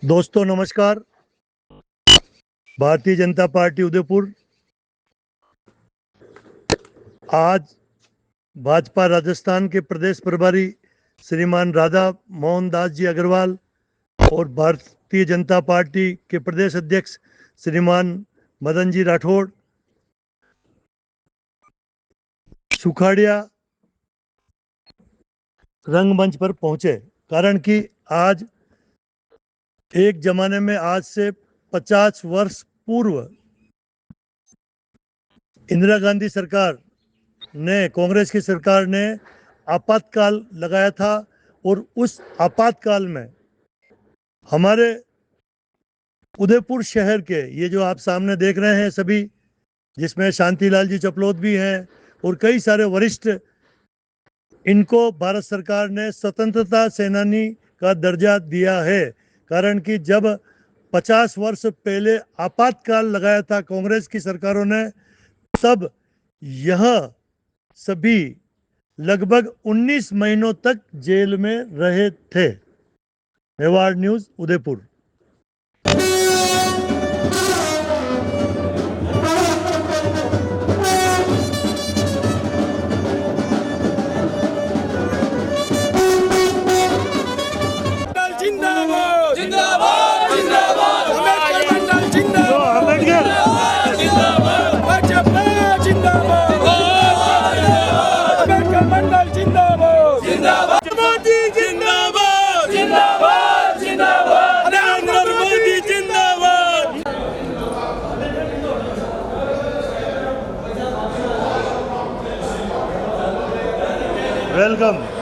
दोस्तों नमस्कार। भारतीय जनता पार्टी उदयपुर आज भाजपा राजस्थान के प्रदेश प्रभारी श्रीमान राधा मोहन दास जी अग्रवाल और भारतीय जनता पार्टी के प्रदेश अध्यक्ष श्रीमान मदन जी राठौड़ सुखाड़िया रंगमंच पर पहुंचे। कारण कि आज एक जमाने में आज से 50 वर्ष पूर्व इंदिरा गांधी सरकार ने, कांग्रेस की सरकार ने आपातकाल लगाया था और उस आपातकाल में हमारे उदयपुर शहर के ये जो आप सामने देख रहे हैं सभी, जिसमें शांतिलाल जी चपलोत भी हैं और कई सारे वरिष्ठ, इनको भारत सरकार ने स्वतंत्रता सेनानी का दर्जा दिया है। कारण कि जब 50 वर्ष पहले आपातकाल लगाया था कांग्रेस की सरकारों ने, तब यह सभी लगभग 19 महीनों तक जेल में रहे थे। मेवाड़ न्यूज उदयपुर। वेलकम।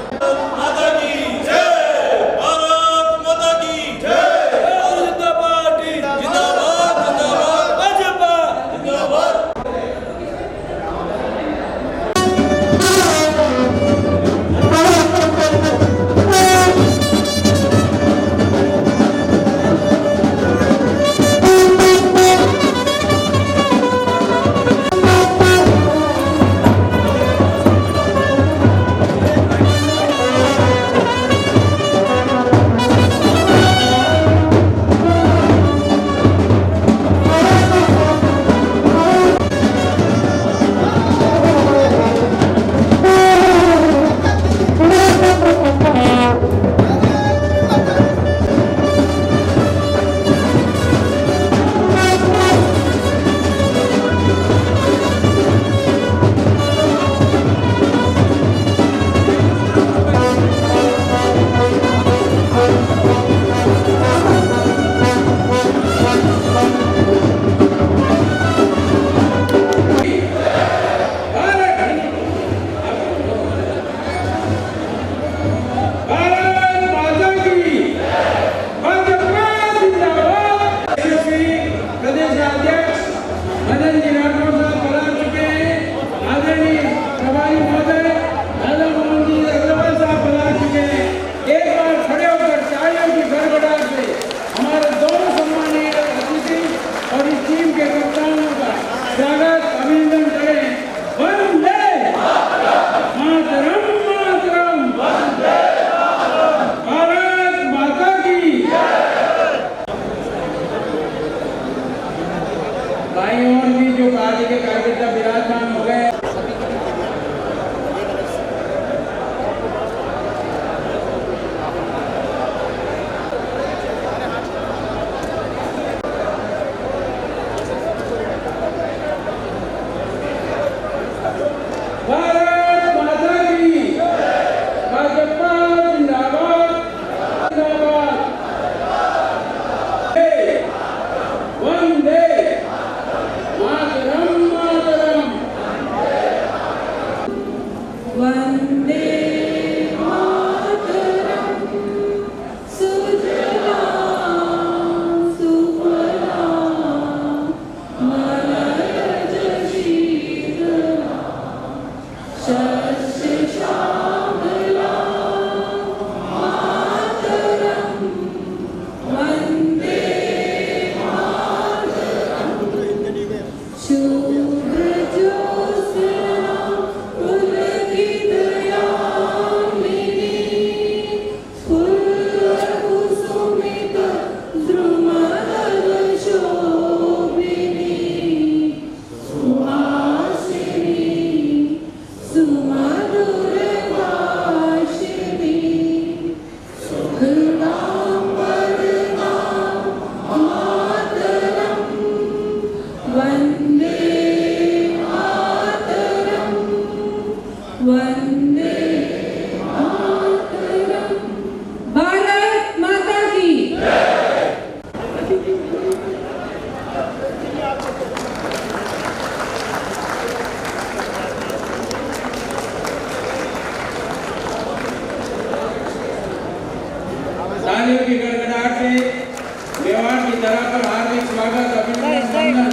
धरा पर हार्दिक स्वागत अभिनंदन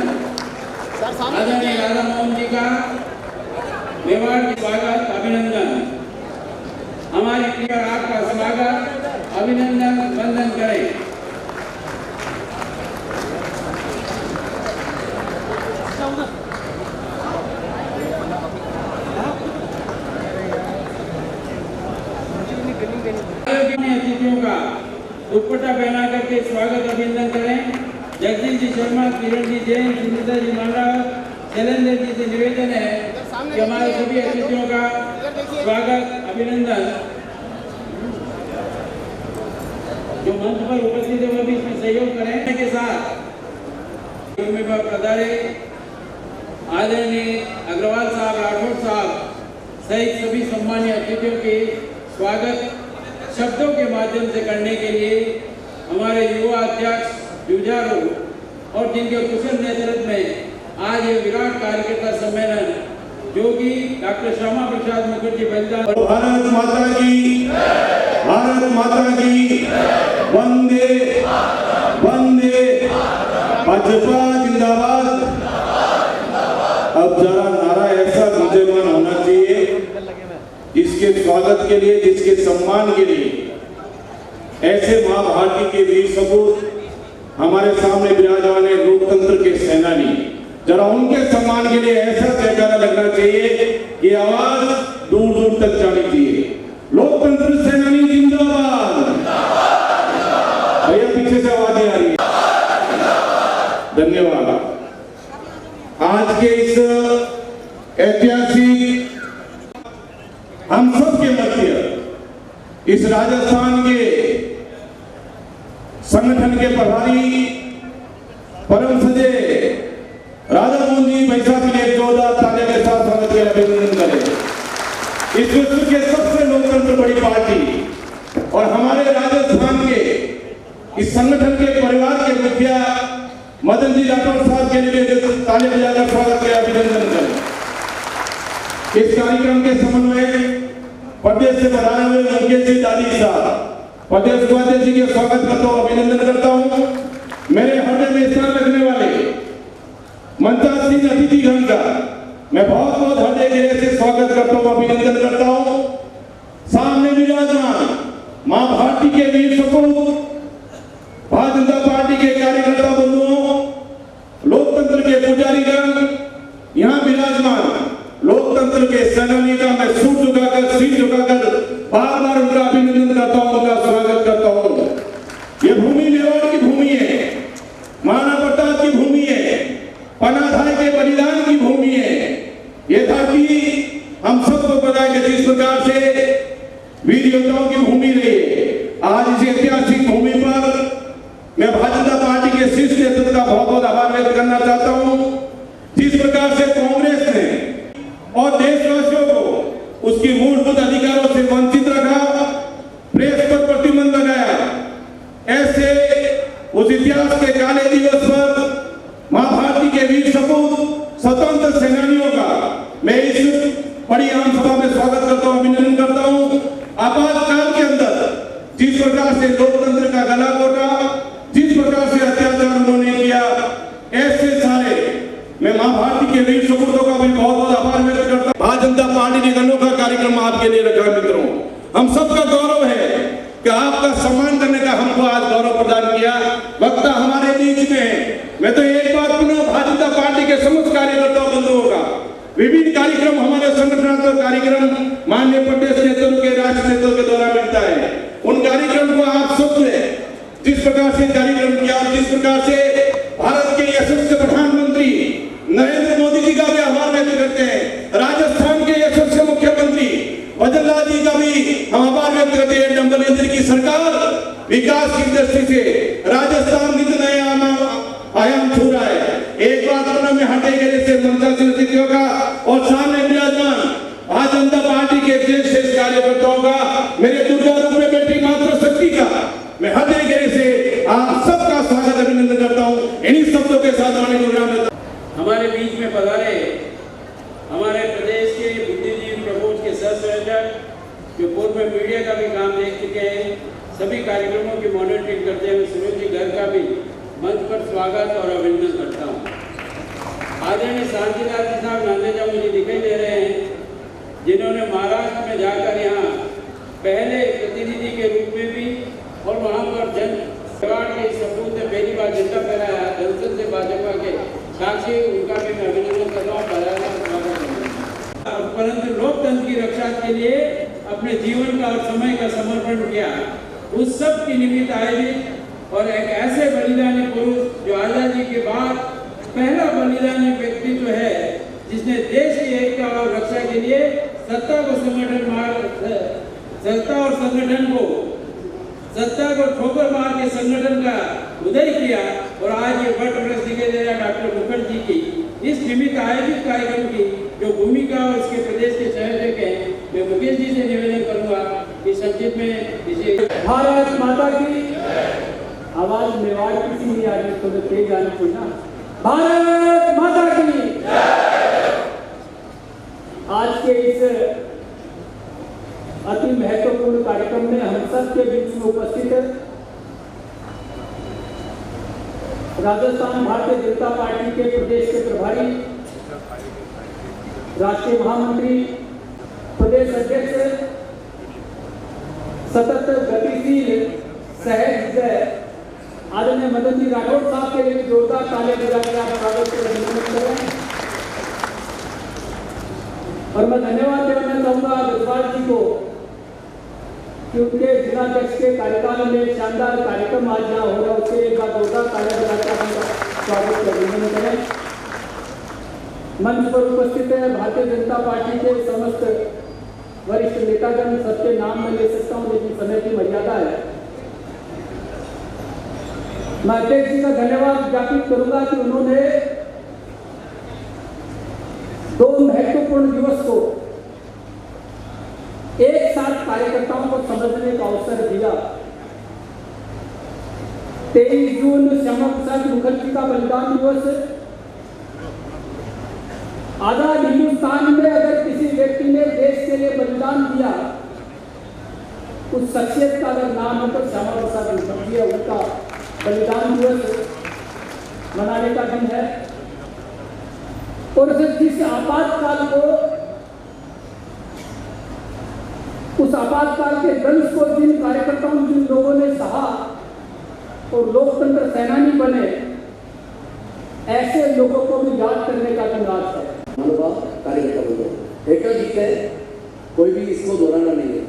आदरणीय राधा मोहन जी का मेवाड़ के स्वागत अभिनंदन। हमारी प्रिय आपका स्वागत अभिनंदन वंदन करें। अतिथियों का दुपट्टा पहना करके स्वागत अभिनंदन करें। जगदीश जी शर्मा, किरण जी जैन, सुनीता जी मांडा, शैलेंद्र जी से निवेदन है कि हमारे सभी अतिथियों का स्वागत अभिनंदन। जो मंच पर उपस्थित है वो भी इसमें सहयोग करें के साथ पधारे आदरणीय अग्रवाल साहब, राठौड़ साहब सहित सभी सम्मानीय अतिथियों के स्वागत शब्दों के माध्यम से करने के लिए हमारे युवा अध्यक्ष जुझारू और जिनके कुशल नेतृत्व में आज ये विराट कार्यकर्ता सम्मेलन जो कि डॉक्टर श्यामा प्रसाद मुखर्जी बलिदान। भारत माता की, भारत माता की, वंदे वंदे, भाजपा जिंदाबाद। अब जरा नारा ऐसा गुंजयमान होना चाहिए इसके स्वागत के लिए, जिसके सम्मान के लिए ऐसे मां भारती के वीर सपूत हमारे सामने विराजमान है, लोकतंत्र के सेनानी। जरा उनके सम्मान के लिए ऐसा जयकारा लगना चाहिए कि आवाज दूर दूर तक जानी चाहिए। लोकतंत्र सेनानी जिंदाबाद। भैया पीछे से आवाजें आ रही है। धन्यवाद। आज के इस ऐतिहासिक हम सबके मध्य इस राजस्थान के संगठन के प्रभारी परम सजय राधा मोहन जी बैसाख के जोरदार तालियों के साथ स्वागत के अभिनंदन करें। इस विश्व के सबसे लोकतंत्र बड़ी पार्टी और हमारे राजस्थान के इस संगठन के परिवार के मुखिया मदन जी राठौड़ साहब के लिए ताली बजाकर स्वागत के अभिनंदन करें। इस कार्यक्रम के समन्वय प्रदेश से बधाए हुए मुकेश जी दादी साहब, प्रदेश उपाध्यक्ष जी के स्वागत करता हूँ, अभिनंदन करता हूँ। मेरे हृदय में स्थान रखने वाले मंचासीन अतिथिगण का मैं बहुत बहुत हृदय गहरे से स्वागत करता हूँ, अभिनंदन करता हूँ। सामने विराजमान मां भारती के वीर सपूत, भारतीय जनता पार्टी के कार्यकर्ता बंधुओं, लोकतंत्र के पुजारीगण, यहाँ विराजमान लोकतंत्र के सेनानी का मैं सिर झुकाकर बार बार उनका अभिनंदन करता हूँ, उनका स्वागत करता हूँ। ये भूमि मेवाड़ की भूमि है, महाराणा प्रताप की भूमि है, पनाधाय के बलिदान की भूमि है। ये धरती हम सबको पता है कि जिस प्रकार से वीर योद्धाओं की भूमि रही है। आज इस ऐतिहासिक भूमि पर मैं भारतीय जनता पार्टी के शीर्ष नेतृत्व का बहुत बहुत आभार व्यक्त करना चाहता हूँ। जिस प्रकार से कांग्रेस ने और देशवासियों को उसकी मूलभूत अधिकारों से वंचित रखा, प्रेस पर प्रतिबंध लगाया, ऐसे उस इतिहास के काले दिवस पर मां भारती के वीर सपूत स्वतंत्र सेनानियों का मैं इस बड़ी आम सभा में स्वागत करता हूं, अभिनंदन करता हूं। आपातकाल के अंदर जिस प्रकार से लोकतंत्र का गला घोटा, जिस प्रकार से अत्याचार उन्होंने किया, ऐसे सारे मैं मां भारती के वीर सपूतों का भी बहुत बहुत आभार व्यक्त करता हूं। भारतीय जनता पार्टी ने अनोखा कार्यक्रम आपके लिए रखा। मित्रों, हम सबका गौरव है कि आपका सम्मान करने का हमको आज गौरव प्रदान किया। वक्ता हमारे बीच में मैं तो एक बार पुनः भारतीय जनता पार्टी के समस्त कार्यकर्ताओं बंधुओं का विभिन्न कार्यक्रम, हमारे संगठनात्मक कार्यक्रम माननीय प्रदेश नेतृत्व के, राष्ट्रीय नेतृत्व के द्वारा मिलता है। उन कार्यक्रम को आप सबने जिस प्रकार से कार्यक्रम किया, जिस प्रकार से भारत के यशस्वी प्रधानमंत्री नरेंद्र मोदी जी का भी आभार व्यक्त करते हैं, राजस्थान के यशस्वी मुख्यमंत्री वजनलाल जी का भी हम आभार व्यक्त करते हैं। डंबल इंद्र की सरकार विकास की दृष्टि से राजस्थान नित नया आयाम छू रहा है। एक बात अपना में हटे गए से मंत्रियों का और सामने विराजमान भारतीय जनता पार्टी के देश कार्यकर्ताओं का, मेरे दुर्गा रूप में बैठी मातृशक्ति का मैं हृदय गहरे से आप सबका स्वागत अभिनंदन करता हूँ। इन्हीं शब्दों के साथ हमारे बीच में पधारे हमारे प्रदेश के बुद्धिजीवी प्रकोष्ठ के सह संयोजक जो पूर्व में मीडिया का भी काम देख चुके हैं, सभी कार्यक्रमों की मॉनिटरिंग करते हुए सुरेश जी घर का भी मंच पर स्वागत और अभिनंदन करता हूँ। आदरणीय शांतिलाल जी साहब नांदेजा मुझे दिखाई दे रहे हैं, जिन्होंने महाराष्ट्र में जाकर यहाँ पहले प्रतिनिधि के रूप में भी और वहाँ पर जन परिवार के सपूत ने पहली बार झंडा फहराया, संसद से भाजपा के साक्षी, उनका भी मैं अभिनंदन कर रहा हूँ। परंतु लोकतंत्र की रक्षा के लिए अपने जीवन का और समय का समर्पण किया, उस सब की निमित्त आयोजित और एक ऐसे बलिदानी पुरुष जो आजादी के बाद पहला बलिदानी व्यक्तित्व है, जिसने देश की एकता और रक्षा के लिए सत्ता को ठोकर मार के संगठन का उदय किया। और आज ये वट वृक्ष दिखाई दे रहा डॉक्टर मुखर्जी की इस निमित्त आयोजित कार्यक्रम की जो भूमिका और इसके प्रदेश के संयोजक हैं, मैं मुकेश जी से निवेदन करूंगा कि संक्षिप्त में इसे भारत माता की आवाज मेवाड़ किसी नहीं आ रही, थोड़ा तेज आनी चाहिए ना। भारत माता की आज के इस अति महत्वपूर्ण कार्यक्रम में हम सब के बीच में उपस्थित है राजस्थान भारतीय जनता पार्टी के प्रदेश के प्रभारी, राष्ट्रीय महामंत्री, प्रदेश अध्यक्ष, सतत गतिशील सहज आदरणीय मदन जी राठौड़ साहब के लिए जोरदार तालियां बजाकर आप स्वागत को अभिनंदन करें। और मैं धन्यवाद देना चाहूंगा विश्वास जी को कि उनके जिलाध्यक्ष के कार्यकाल में शानदार कार्यक्रम आज यहाँ हो रहा है, उसके एक बार जोरदार तालियां बजाकर उनका स्वागत को अभिनंदन करें। मंच पर उपस्थित है भारतीय जनता पार्टी के समस्त वरिष्ठ नेतागण, सबके नाम मैं ले सकता हूँ लेकिन समय की मर्यादा है। मैं अध्यक्ष जी का धन्यवाद ज्ञापित करूंगा कि उन्होंने दो महत्वपूर्ण दिवस को एक साथ कार्यकर्ताओं को समझने का अवसर दिया। 23 जून श्यामा प्रसाद मुखर्जी का बलिदान दिवस। आजाद हिंदुस्तान में अगर किसी व्यक्ति ने देश के लिए बलिदान दिया, उस शख्सियत का अगर नाम है तो श्यामा प्रसाद मुखर्जी है। उनका बलिदान दिवस मनाने का दिन है। और जिस आपातकाल को, उस आपातकाल के दंश को जिन कार्यकर्ताओं, जिन लोगों ने सहा और लोकतंत्र सेनानी बने, ऐसे लोगों को भी याद करने का दिन आज है। मनोभाव कार्यकर्ता बंधु एक गीत है, कोई भी इसको दोहराना नहीं है।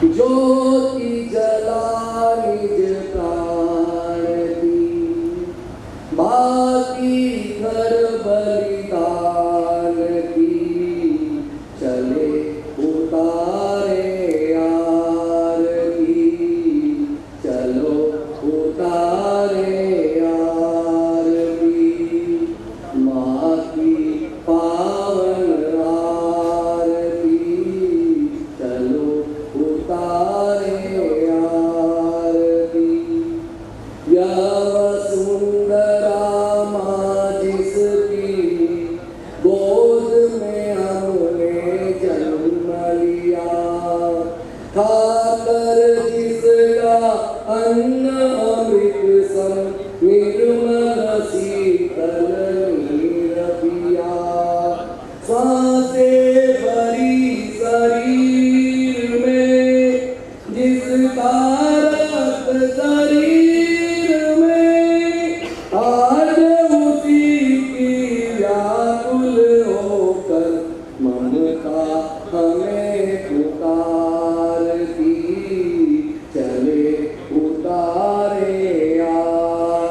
ज्योति जला निज प्राण की, बाकी घर बलिदान की, चले उतारे आरती, चलो उतारे आरती, माँ की पावन आरती, चलो उतारे आरती। यह सुंदरा माँ जिसकी गोद में हमने जन्म लिया, खाकर जिसका अन्न अमृत सम निर्मल शीतल नीर पिया, सांसें भरी शरीर में जिसका रक्त शरीर में, आज उसी की व्याकुल होकर ममता हमें पुकारती, चले उतारे आरती।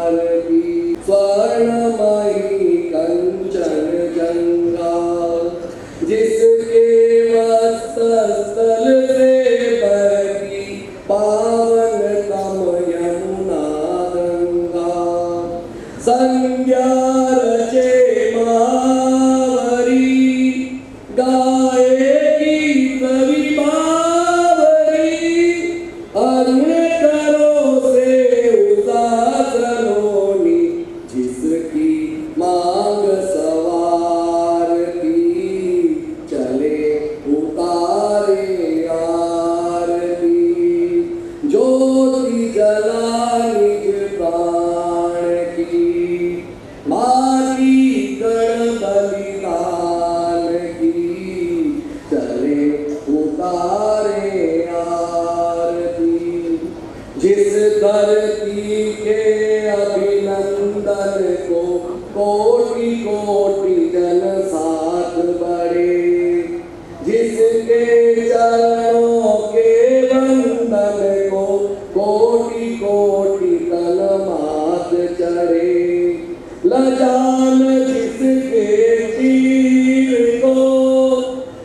कोटि कोटि जन साथ बढ़े, जिसके चरणों के बंधन को कोटि कोटि तन माथ चढ़े। लजान जिसके चीर को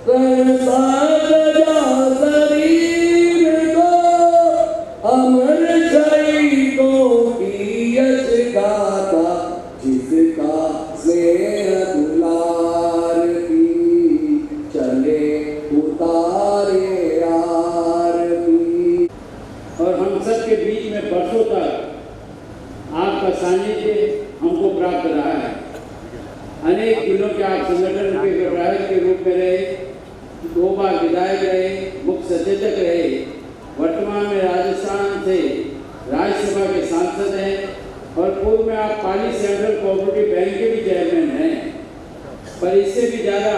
रण सजा शरीर को, अमर शहीदों की यश गाथा, जिसका स्नेह दुलार की चले उतारे आरती। और हम सब के बीच में बरसों तक आपका सानिध्य हमको प्राप्त रहा है। अनेक दिनों के आप संगठन के प्रभारी के रूप में रहे, 2 बार विधायक रहे, मुख्य सचेतक रहे, वर्तमान में राजस्थान से राज्यसभा के सांसद हैं और पूर्व में आप पाली सेंट्रल कोऑपरेटिव बैंक के भी चेयरमैन हैं। पर इससे भी ज़्यादा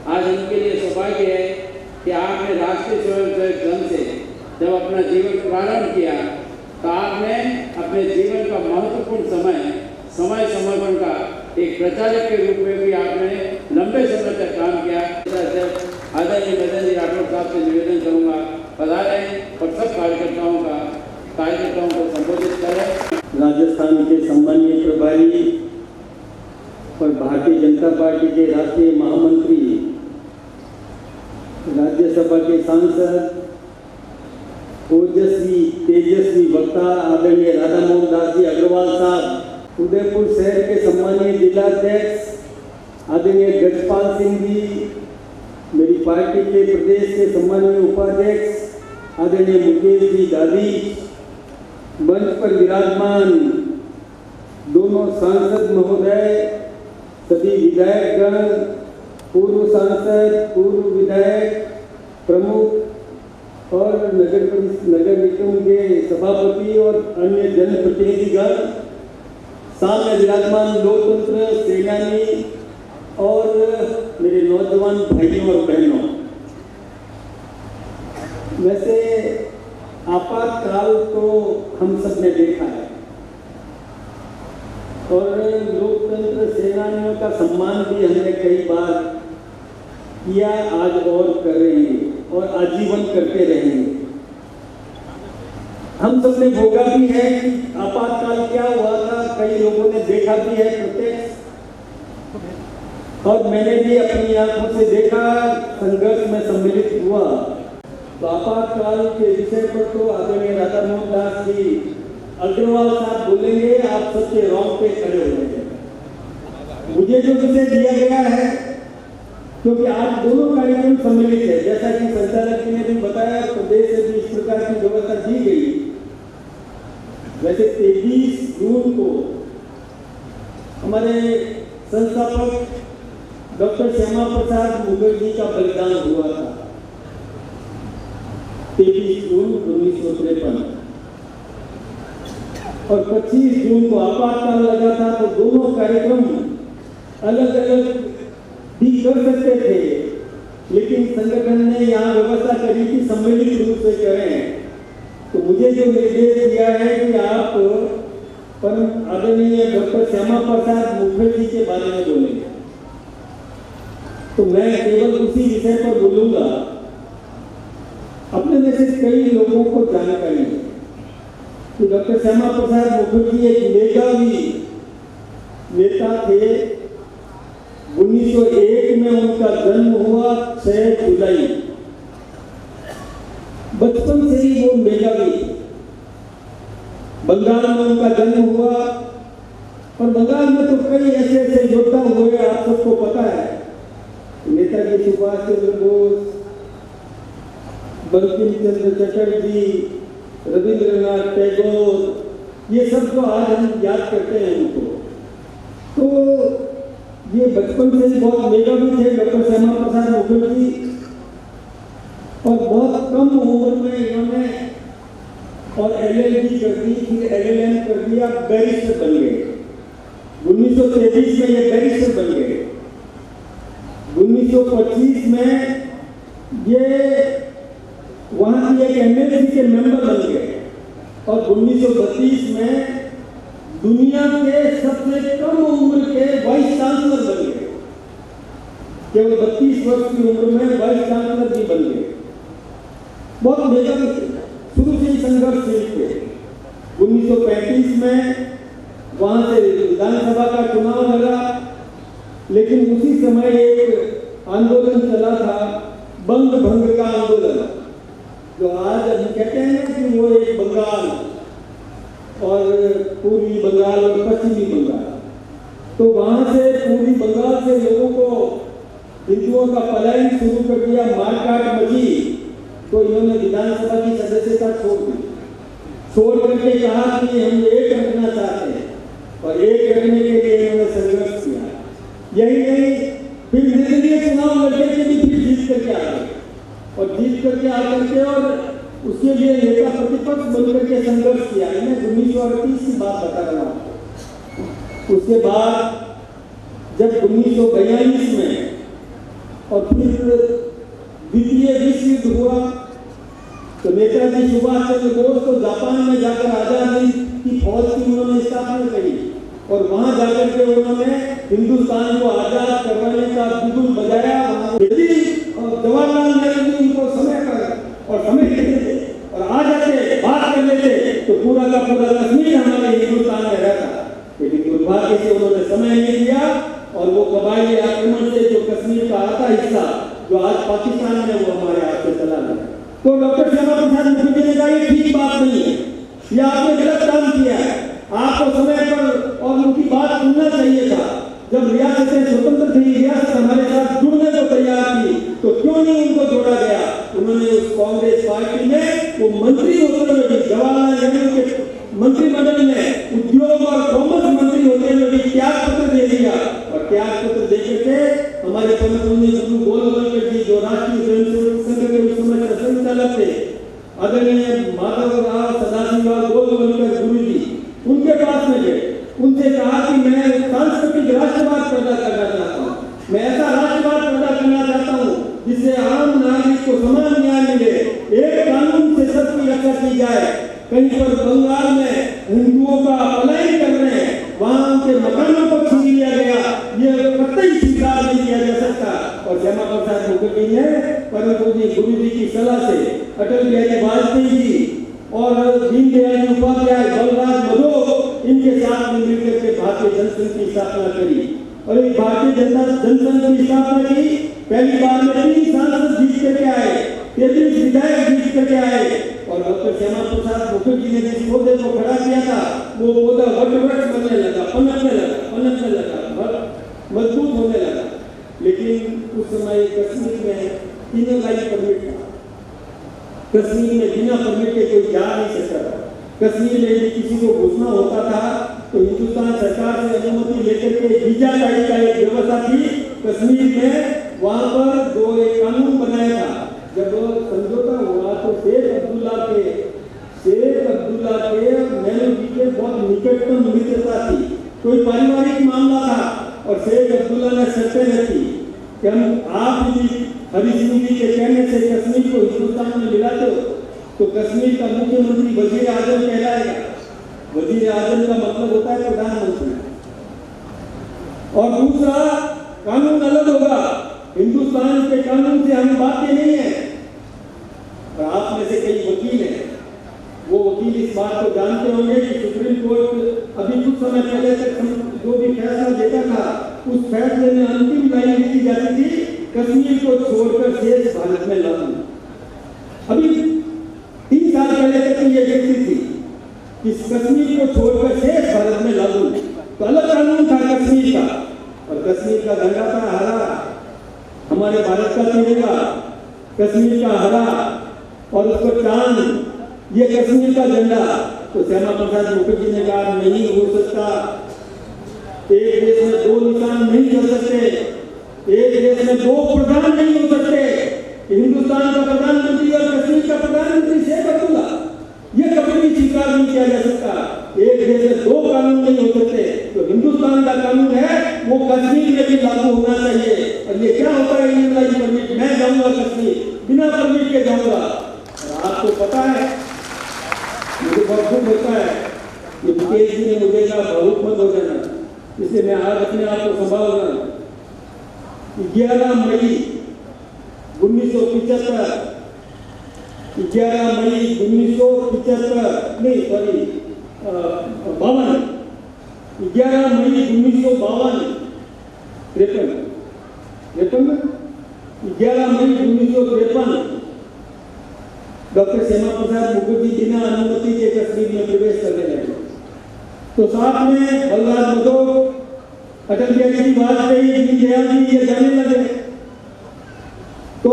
आज उनके लिए सौभाग्य है कि आपने राष्ट्रीय स्वयंसेवक संघ से जब अपना जीवन प्रारंभ किया तो आपने अपने जीवन का महत्वपूर्ण समय समर्पण का एक प्रचारक के रूप में भी आपने लंबे समय तक काम किया। आदरणीय मदन जी राठौर साहब से निवेदन करूंगा, पधारें और सब कार्यकर्ताओं को संबोधित करें। राजस्थान के सम्मानीय प्रभारी और भारतीय जनता पार्टी के राष्ट्रीय महामंत्री, राज्यसभा के सांसद, ओजस्वी तेजस्वी वक्ता आदरणीय राधा मोहन दास जी अग्रवाल साहब, उदयपुर शहर के सम्मानीय जिलाध्यक्ष आदरणीय गजपाल सिंह जी, मेरी पार्टी के प्रदेश के सम्मानीय उपाध्यक्ष आदरणीय मुकेश जी दादी, मंच पर विराजमान दोनों सांसद महोदय, सभी विधायकगण, पूर्व सांसद, पूर्व विधायक, प्रमुख और नगर निगम के सभापति और अन्य जनप्रतिनिधिगण, सामने विराजमान लोकतंत्र सेनानी और मेरे नौजवान भाइयों और बहनों। वैसे आपातकाल तो हम सब ने देखा है और लोकतंत्र सेनानियों का सम्मान भी हमने कई बार किया, आज और कर रहे हैं और आजीवन करते रहेंगे। हम सब ने भोगा भी है कि आपातकाल क्या हुआ था, कई लोगों ने देखा भी है प्रत्यक्ष, और मैंने भी अपनी आंखों से देखा, संघर्ष में सम्मिलित हुआ। तो आपातकाल के विषय पर तो आदरणीय राधा मोहन दास जी अग्रवाल साहब बोलेंगे, आप सबके रोंगटे खड़े हो जाएंगे। मुझे जो विषय दिया गया है, क्योंकि आज दोनों कार्यक्रम सम्मिलित है, जैसा कि संचालक जी ने भी बताया, प्रदेश से भी इस प्रकार की व्यवस्था दी गई। वैसे 23 जून को हमारे संस्थापक डॉक्टर श्यामा प्रसाद मुखर्जी का बलिदान हुआ था, 23 जून 1953, और 25 जून को आपातकाल लगा था। तो दोनों कार्यक्रम अलग अलग भी कर सकते थे, लेकिन संगठन ने यहाँ व्यवस्था करी कि सम्मिलित रूप से करें। तो मुझे जो निर्देश दिया है कि आप परम आदरणीय डॉक्टर श्यामा प्रसाद मुखर्जी के बारे में बोलेंगे, तो मैं केवल उसी विषय पर बोलूंगा। अपने में से कई लोगों को जानकारी है कि डॉक्टर श्यामा प्रसाद मुखर्जी एक मेधावी नेता थे। 1901 में उनका जन्म हुआ 6 जुलाई। बचपन से ही वो मेधावी, बंगाल में उनका जन्म हुआ, और बंगाल में तो कई ऐसे ऐसे योद्धा हुए, आप सबको पता है, नेताजी सुभाष चंद्र बोस, बंकिम चंद्र चटर्जी, रविंद्रनाथ टैगोर, ये सब तो आज हम याद करते हैं उनको। तो ये बचपन से ही बहुत मेधावी थे डॉक्टर श्यामा प्रसाद मुखर्जी, और बहुत कम उम्र में इन्होंने और LLB कर दी, फिर LLM कर दिया, बैरिस्टर बन गए। 1923 में ये बैरिस्टर बन गए। 1925 में ये वहाँ की एक MLC के मेंबर बन गए, और 1932 में दुनिया के सबसे कम उम्र के वाइस चांसलर बन गए। केवल 32 वर्ष की उम्र में वाइस चांसलर भी बन गए। बहुत बेहतर शुरू से ही संघर्षशील थे। 1935 में वहां से विधानसभा का चुनाव लगा, लेकिन उसी समय एक आंदोलन चला था, बंग भंग का आंदोलन, जो आज हम कहते हैं ना कि वो एक बंगाल और पूर्वी बंगाल और पश्चिमी बंगाल, तो वहां से पूर्वी बंगाल से लोगों को हिंदुओं का पलायन शुरू कर दिया, मारकाट मची, तो इन्होंने विधानसभा की सदस्यता छोड़ दी। छोड़ करके कहा कि हम एक रखना चाहते हैं, और एक रखने के लिए इन्होंने संघर्ष किया। यही नहीं, फिर निर्दलीय चुनाव लड़के के भी फिर जीत करके आ गए, और जीत करके आ करके और उसके लिए नेता प्रतिपक्ष बनकर के संघर्ष किया। मैं 1938 की बात बता रहा हूँ। उसके बाद जब 1942 में और फिर द्वितीय विश्व युद्ध हुआ, तो नेताजी सुभाष चंद्र बोस तो जापान में जाकर आजादी की फौज की उन्होंने स्थापना करी, और वहां जाकर के उन्होंने हिंदुस्तान को आजाद करवाने का बिगुल बजाया। जवाहरलाल नेहरू जी उनको समय पर और समय देते थे, और आ जाते बात कर लेते तो पूरा का पूरा कश्मीर हमारे हिंदुस्तान में रहता, लेकिन दुर्भाग्य से उन्होंने समय नहीं दिया, और वो कबायली आक्रमण से जो कश्मीर का आधा हिस्सा जो आज पाकिस्तान में, वो हमारे हाथ से चला गया। तो डॉक्टर श्यामा प्रसाद मुखर्जी ने कहा ये ठीक बात नहीं है, ये आपने गलत काम किया है, आपको समय पर और उनकी बात सुनना चाहिए था। जब रियासतें स्वतंत्र थी, रियासत हमारे साथ जुड़ने को तैयार थी, तो क्यों नहीं उनको जोड़ा गया? उन्होंने उस कांग्रेस पार्टी में वो मंत्री होते हुए भी, जवाहरलाल नेहरू के मंत्रिमंडल में उद्योग और कॉमर्स मंत्री होते हुए भी त्याग पत्र दे दिया, और त्याग पत्र देकर के हमारे गुरु गोलवलकर जी, जो राष्ट्रीय स्वयंसेवक संघ के उस समय संचालक थे, आदरणीय माधवराव सदाशिवराव गोलवलकर गुरु जी, उनके पास में गए, उनसे कहा कि मैं सांस्कृतिक राष्ट्रवाद पैदा करना चाहता हूँ, मैं ऐसा राष्ट्रवाद पैदा करना चाहता हूँ जिससे आम नागरिक को समान न्याय मिले, एक कानून से सबकी रक्षा की जाए। कहीं पर बंगाल में हिंदुओं का पलायन कर रहे हैं, वहां उनके मकानों को छीन लिया गया, ये कतई स्वीकार नहीं किया जा सकता। और श्यामा प्रसाद मुखर्जी ने परम पूज्य गुरु जी की सलाह से अटल बिहारी वाजपेयी जी और दीनदयाल उपाध्याय, बलराज मधो, इनके साथ में मिलकर के भारतीय जनसंघ की स्थापना करी, और एक भारतीय जनसंघ की स्थापना की। पहली बार में 3 सांसद जीत करके आए, 33 विधायक जीत करके आए, और डॉक्टर श्यामा प्रसाद मुखर्जी ने जिस पौधे को खड़ा किया था, वो पौधा वट बनने लगा, पनपने लगा, मजबूत होने लगा। लेकिन उस समय कश्मीर में तीनों का ही परमिट था, कश्मीर में बिना परमिट के कोई जा नहीं सकता था। कश्मीर में यदि किसी को घुसना होता था तो हिंदुस्तान सरकार से अनुमति लेकर के वीजा का एक व्यवस्था थी कश्मीर में। वहां पर जो एक कानून बनाया था, जब समझौता हुआ तो शेख अब्दुल्ला के नेहरू जी के बहुत निकटतम मित्रता थी, कोई पारिवारिक मामला था, और शेख अब्दुल्ला ने शर्तें रखी कि हम आप यदि हरि सिंह जी के कहने से कश्मीर को हिंदुस्तान में मिलाते हो तो कश्मीर का मुख्यमंत्री वजीर आजम कहलाएगा। वजीर आजम का मतलब होता है प्रधानमंत्री, और दूसरा कानून अलग होगा, हिंदुस्तान के कानून से हम बातें नहीं है। और आप में से कई वकील हैं, वो वकील इस बात को जानते होंगे कि सुप्रीम कोर्ट अभी कुछ समय पहले तक जो भी फैसला देता था, उस फैसले में अंतिम लाइन लिखी जाती थी, कश्मीर को छोड़कर शेष भारत में लागू। अभी 3 साल पहले तक ये लिखी थी कि कश्मीर को छोड़कर शेष भारत में लागू, तो अलग कानून था कश्मीर का, और कश्मीर का झंडा था हरा, हमारे भारत का तिरंगा कश्मीर का हरा, और उस पर चांद, ये कश्मीर का झंडा। तो श्यामा प्रसाद मुखर्जी ने कहा नहीं हो सकता, एक देश में 2 निशान नहीं चल सकते, एक देश में 2 प्रधान नहीं हो सकते, हिंदुस्तान का प्रधानमंत्री और कश्मीर का प्रधानमंत्री शेख अब्दुल्ला, ये कभी भी स्वीकार नहीं किया जा सकता। एक देश में 2 कानून नहीं हो सकते, तो हिंदुस्तान का कानून है वो कश्मीर में भी लागू होना चाहिए। और ये क्या होता है इन परमिट, मैं जाऊंगा कश्मीर, बिना परमिट के जाऊंगा। और आपको पता है, मुझे बहुत दुख होता है ये मुकेश जी ने मुझे कहा बहुत मत हो जाना, इसलिए मैं आज अपने आप को संभाल रहा हूँ। 11 मई 1975 11 मई 1975 नहीं सॉरी 52 11 मई 1952 53 11 मई 1953 डॉक्टर श्यामा प्रसाद मुखर्जी बिना अनुमति के कश्मीर में प्रवेश करने लगे। तो साथ में बलराज मधो, अटल बिहारी वाजपेयी, दीनदयाल जी ये जाने लगे। तो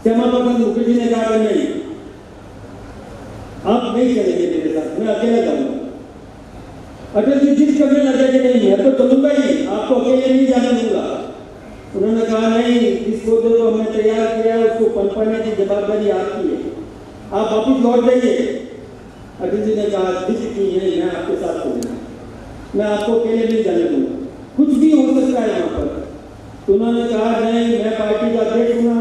श्यामा प्रसाद मुखर्जी ने कहा नहीं, आप नहीं चलेंगे मेरे साथ, मैं अकेला जाऊंगा। अटल जी जिद करने लगे कि नहीं मैं तो चलूंगा ही, आपको अकेले नहीं जाने दूंगा। उन्होंने कहा नहीं, जिसको जो हमने तैयार किया उसको पनपाने की जवाबदारी आपकी है, आप वापिस लौट जाइए। अटल जी ने कहा जिद की है, मैं आपके साथ चलूंगा, मैं आपको अकेले नहीं जाने दूंगा, कुछ भी हो सकता है वहां पर। तो उन्होंने कहा नहीं, मैं पार्टी का अध्यक्ष हूँ,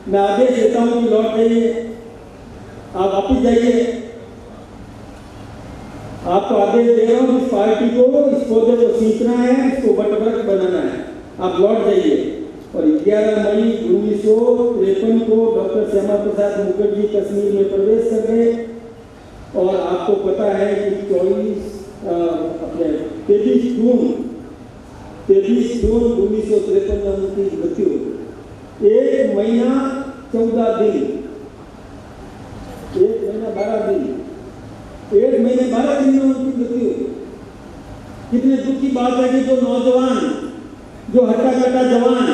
मैं आदेश देता हूँ कि लौट जाइए, आप वापिस जाइए, आपको आदेश दे रहा हूँ, इस पार्टी को, इस पौधे को सींचना है, इसको बटवर्क बनाना है, आप लौट जाइए। और 11 मई 1953 को डॉक्टर श्यामा प्रसाद मुखर्जी कश्मीर में प्रवेश कर गए। और आपको पता है कि 23 जून 1953 में उनकी मृत्यु हो गई। 1 महीना 14 दिन, 1 महीना 12 दिन, 1 महीने 12 दिन में उनकी मृत्यु हो गई। कितने दुख की बात है कि जो नौजवान, जो हट्टा कट्टा जवान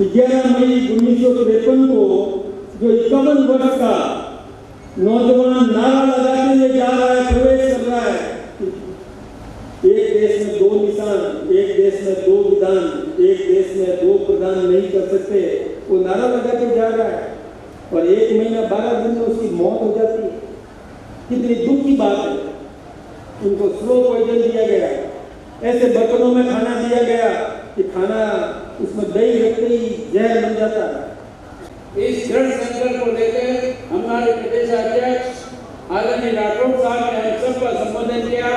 11 मई 1953 को जो 51 वर्ष का नौजवान नारा लगाते हुए जा रहा है, प्रवेश कर रहा है, एक देश में 2 निशान, एक देश में 2 विधान, एक देश में 2 प्रधान नहीं कर सकते, वो नारा लगा के जा रहा है। और 1 महीना 12 दिन में उसकी मौत हो जाती है। कितनी दुख की बात है। उनको स्लो पॉइजन दिया गया, ऐसे बर्तनों में खाना दिया गया कि खाना उसमें दही रखते ही जहर बन जाता है। इस दृढ़ संकल्प को लेकर हमारे प्रदेश अध्यक्ष आदरणीय राठौड़ साहब ने हम सबका संबोधन किया।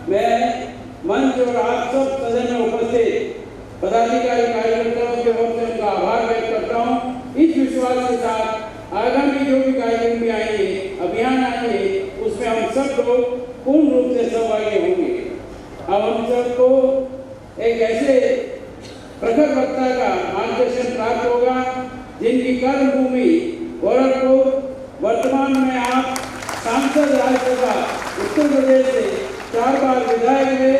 मैं मंच और आप सब सदन में उपस्थित पदाधिकारी कार्यकर्ताओं के ओर से उनका आभार व्यक्त करता हूँ। इस विश्वास के साथ आगामी जो भी कार्यक्रम भी आएंगे, अभियान आएंगे, उसमें हम सब लोग पूर्ण रूप से सहभागी होंगे। अब हम सबको एक ऐसे प्रखर वक्ता का मार्गदर्शन प्राप्त होगा जिनकी कर्मभूमि गोरखपुर, वर्तमान में आप सांसद राज्यसभा उत्तर प्रदेश से 4 बार विधायक हुए,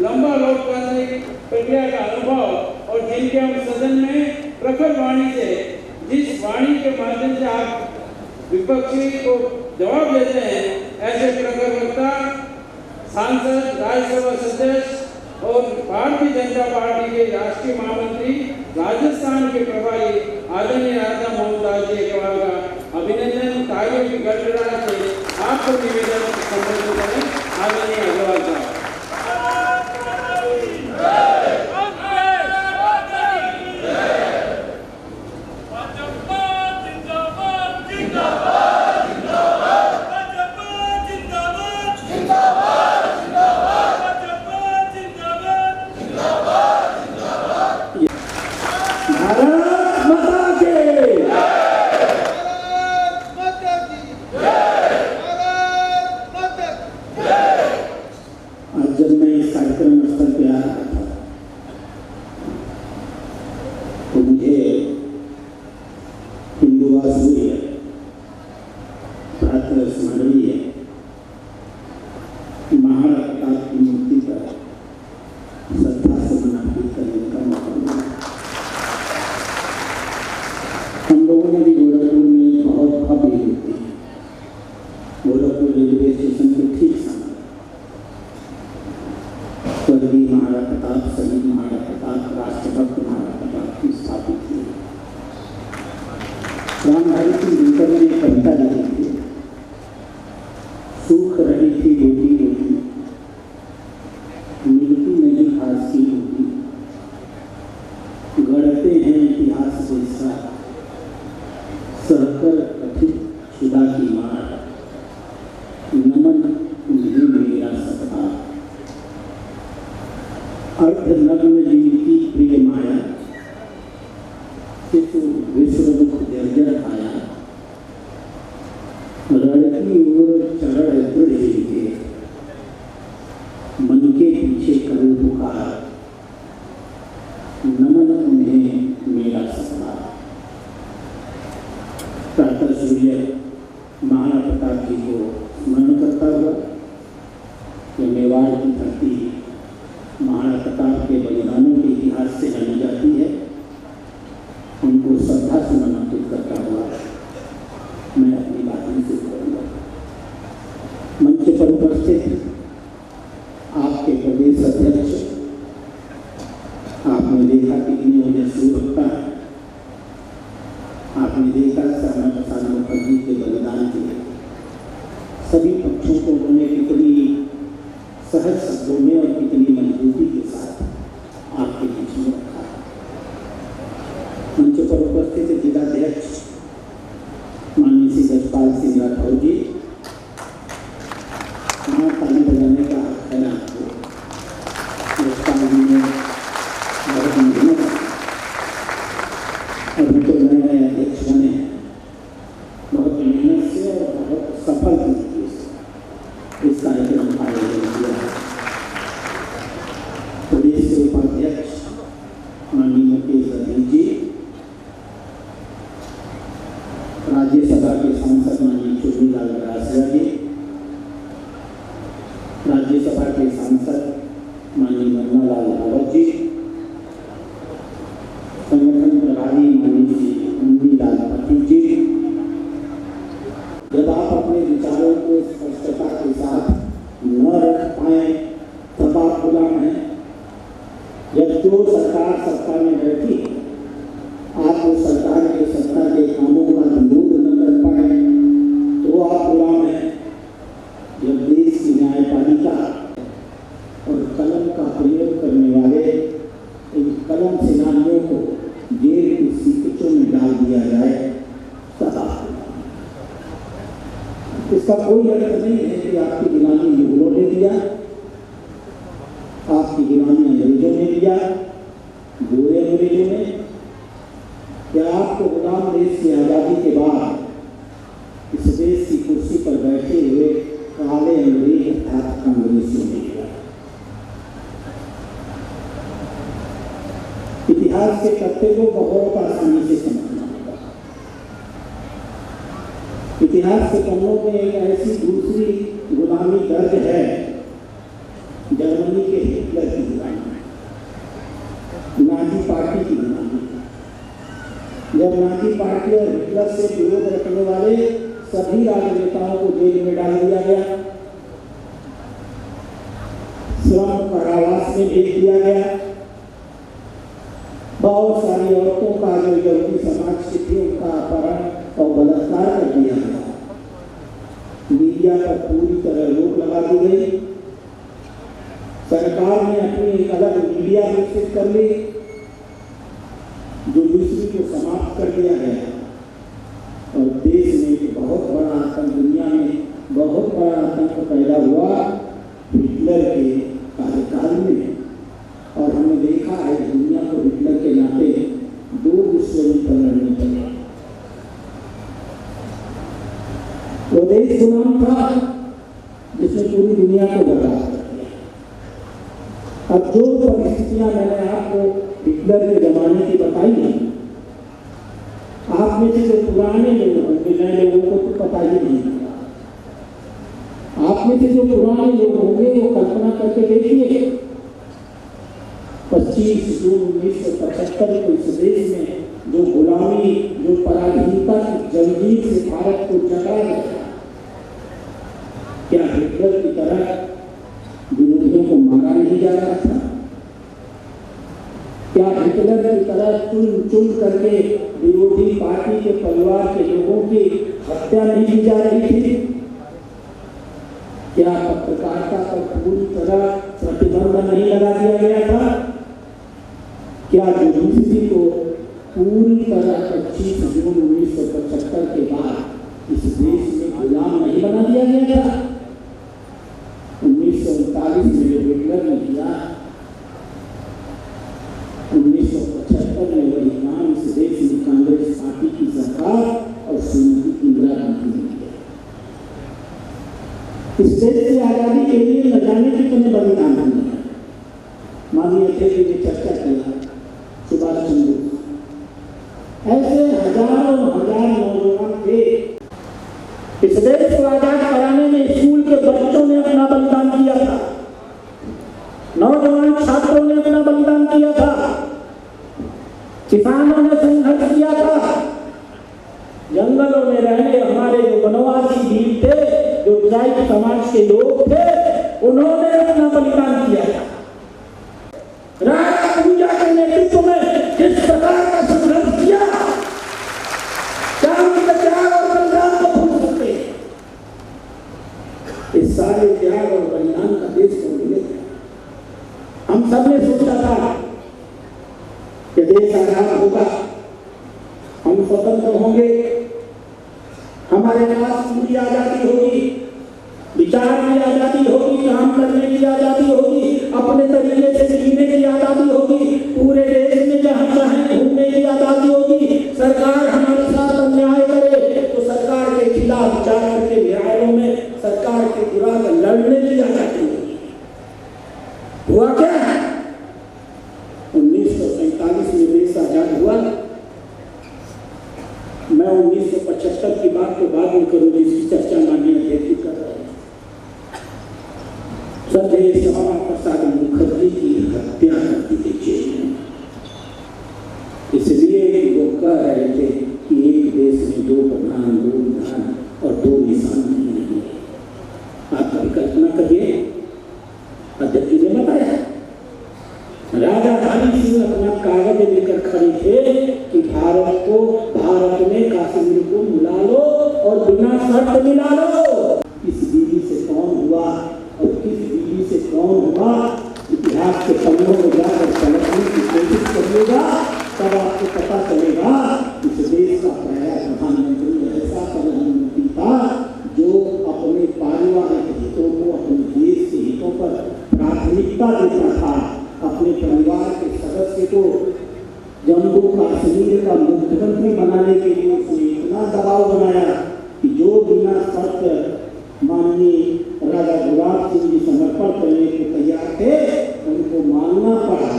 लंबा लोकतांत्रिक प्रक्रिया का अनुभव और जिनके हम सदन में प्रखर वाणी से, जिस वाणी के माध्यम से आप विपक्षी को जवाब देते हैं, ऐसे प्रखर वक्ता सांसद, राज्यसभा सदस्य और भारतीय जनता पार्टी के राष्ट्रीय महामंत्री, राजस्थान के प्रभारी आदरणीय राधा मोहन दास जी का अभिनंदन, तालियों की गड़गड़ाहट से आपको निवेदन संबोधित करें। आदरणीय अग्रवाल साहब। सूख रही थी रोटी रोटी, मिलती नहीं घास की रोटी, गढ़ते हैं इतिहास जैसा सहकर कथित खुदा की मार। अर्धनग्न जीवती प्रिय माया, शिशु विश्वमुख जर्जर आया, लड़की और चरण दृढ़ के मन के पीछे करो पुकार, नमन उन्हें मेरा सपना। प्रातः सूर्य महाराणा प्रताप जी को स्मरण करता हुआ ये मेवाड़ की धरती महाराणा प्रताप के बलिदानों के इतिहास से जानी जाती है, उनको श्रद्धा से नमस्कृत करता हुआ मैं अपनी बातें से करूँगा। मंच पर उपस्थित आपके प्रदेश अध्यक्ष, आपने देखा कितनी उन्हें सूरता है, आपने देखा श्यामा प्रसाद मुखर्जी के बलिदान के सभी पक्षों को उन्होंने कितनी सहज शब्दों में और कितनी मजबूती के साथ आपके बीच में रखा। मंच पर उपस्थित जिलाध्यक्ष माननीय श्री जसपाल सिंह राठौर जी, वहाँ ताली बजाने का हक है आपको। जसपाल जी ने बहुत मेहनत और उनको नए नए अध्यक्ष बने, बहुत मेहनत से और बहुत सफल तरीके से इस कार्यक्रम का आयोजन किया है। प्रदेश के उपाध्यक्ष माननीय मुकेश अधीन जी, राज्यसभा के सांसद माननीय चुन्नीलाल गरासिया जी, राज्यसभा के सांसद माननीय नन्नालाल रावत जी, संगठन प्रभारी माननीय श्री मुन्नीलाल पटेल जी, जब आप अपने विचारों को स्पष्टता के साथ न रख पाए तब आप गुलाम हैं। जब जो सरकार सत्ता में बैठी आप उस सरकार के सत्ता के कामों का विरोध न कर पाए तो आप गुलाम हैं। जब देश की न्यायपालिका और कलम का प्रयोग करने वाले इन कलम सेनानियों को जेल की सीटों में डाल दिया जाए तब आप गुलाम हैं। इसका कोई अर्थ नहीं है कि आपकी गुलामी मुगलों ने दिया, आपकी गुलामी अंग्रेजों ने दिया, गोरे अंग्रेजों ने, क्या आपको गुलाम देश की आज़ादी के बाद इस देश की कुर्सी पर बैठे हुए काले अंग्रेज अर्थात कांग्रेसियों ने दिया। इतिहास के तथ्य को बहुत आसानी से समझना होगा। इतिहास के पन्नों में एक ऐसी दूसरी गुलामी दर्ज है, जर्मनी के हिटलर की गुलामी, नाजी पार्टी की गुलामी। जब नाजी पार्टी और हिटलर से विरोध रखने वाले सभी राजनेताओं को जेल में डाल दिया गया, श्रम कारावास में भेज दिया गया, बहुत सारी औरतों का जो यहूदी समाज से थी उनका अपहरण और बलात्कार कर दिया गया, मीडिया पर पूरी तरह रोक लगा दी गई, सरकार ने अपनी एक अलग मीडिया विकसित कर ली, जो दूसरी को समाप्त कर दिया गया और देश में एक बहुत बड़ा आतंक, दुनिया में बहुत बड़ा आतंक पैदा हुआ हिटलर के कार्यकाल में। और हमने देखा है दुनिया को हिटलर के नाते 2 विश्व युद्ध लड़ने पड़े। वो देश गुलाम था जिसने पूरी दुनिया को बर्बाद कर दिया। अब जो परिस्थितियां मैंने आपको हिटलर के जमाने की बताई है, आप में से जो पुराने लोग होंगे, नए लोगों को तो पता ही नहीं होगा। आप में से जो पुराने लोग होंगे वो कल्पना करके देखिए 25 जून 1975 को इस देश में जो गुलामी, जो पराधीनता की जंजीर से भारत को जकड़ा गया, क्या हिटलर की तरह विरोधियों को मारा नहीं जा रहा था? क्या हिटलर की तरह चुन चुन करके विरोधी पार्टी के परिवार के लोगों की हत्या नहीं की जा रही थी? क्या पत्रकारिता पर पूरी तरह प्रतिबंध नहीं लगा दिया गया था? क्या जुडिशरी को पूरी तरह 25 जून 1975 के बाद इस देश में गुलाम नहीं बना दिया गया था? 1939 में जो हिटलर ने किया इस देश की आज़ादी के लिए न जाने कितने बलिदान हुए हैं। माननीय अध्यक्ष जी ने चर्चा किया सुभाष चंद्र बोस, ऐसे हजारों हजार नौजवान थे। इस देश को आजाद कराने में स्कूल के बच्चों ने अपना बलिदान किया था, नौजवान छात्रों ने अपना बलिदान किया था, किसानों ने संघर्ष किया था, जंगलों में रहने हमारे जो वनवासी वीर थे, जो ट्राइब समाज के लोग थे, उन्होंने अपना बलिदान किया था। राजा पूजा के नेतृत्व में जिस प्रकार का संघर्ष किया, क्या उनके त्याग और बलिदान को भूल सकते हैं? इस सारे त्याग और बलिदान का देश को मिले। हम सबने सोचा था कि देश आजाद होगा, हम स्वतंत्र होंगे, हमारे पास पूरी आजादी होगी, विचार की आजादी होगी, काम करने की आजादी होगी, अपने तरीके से जीने की आजादी होगी, पूरे देश में जहां चाहें घूमने की आजादी होगी। सरकार हमारे साथ अन्याय करे तो सरकार के खिलाफ जाकर के न्यायालयों में सरकार के खिलाफ लड़ने की आजादी होगी। हुआ क्या? 1947 में देश आजाद हुआ। मैं 1975 की बात को बाद में करूँ, जिसकी चर्चा माननीय अध्यक्ष कर रहे हैं। सरदेश श्यामा प्रसाद मुखर्जी की हत्या कर दी गई जेल में। इसलिए वो कह रहे थे कि एक देश में दो प्रधान, दो विधान और दो निशान नहीं है। आप कभी कल्पना करिए, अध्यक्ष जी ने बताया, राजा हरि सिंह अपना कागज लेकर खड़े थे कि भारत में कश्मीर को मिला लो और बिना शर्त मिला लो। इस बीवी से कौन हुआ और किस बीवी से कौन हुआ, इतिहास के पन्नों में जाकर समझने की कोशिश करिएगा, तब आपको पता चलेगा। इस देश का पहला प्रधानमंत्री ऐसा प्रधानमंत्री था जो अपने पारिवारिक हितों को, अपने देश के हितों पर प्राथमिकता देता था। अपने परिवार के सदस्य को जम्मू कश्मीर का मुख्यमंत्री बनाने के लिए उसने इतना दबाव बनाया कि जो बिना शर्त माननीय राजा गुलाब सिंह जी समर्पण करने को तैयार थे, उनको मानना पड़ा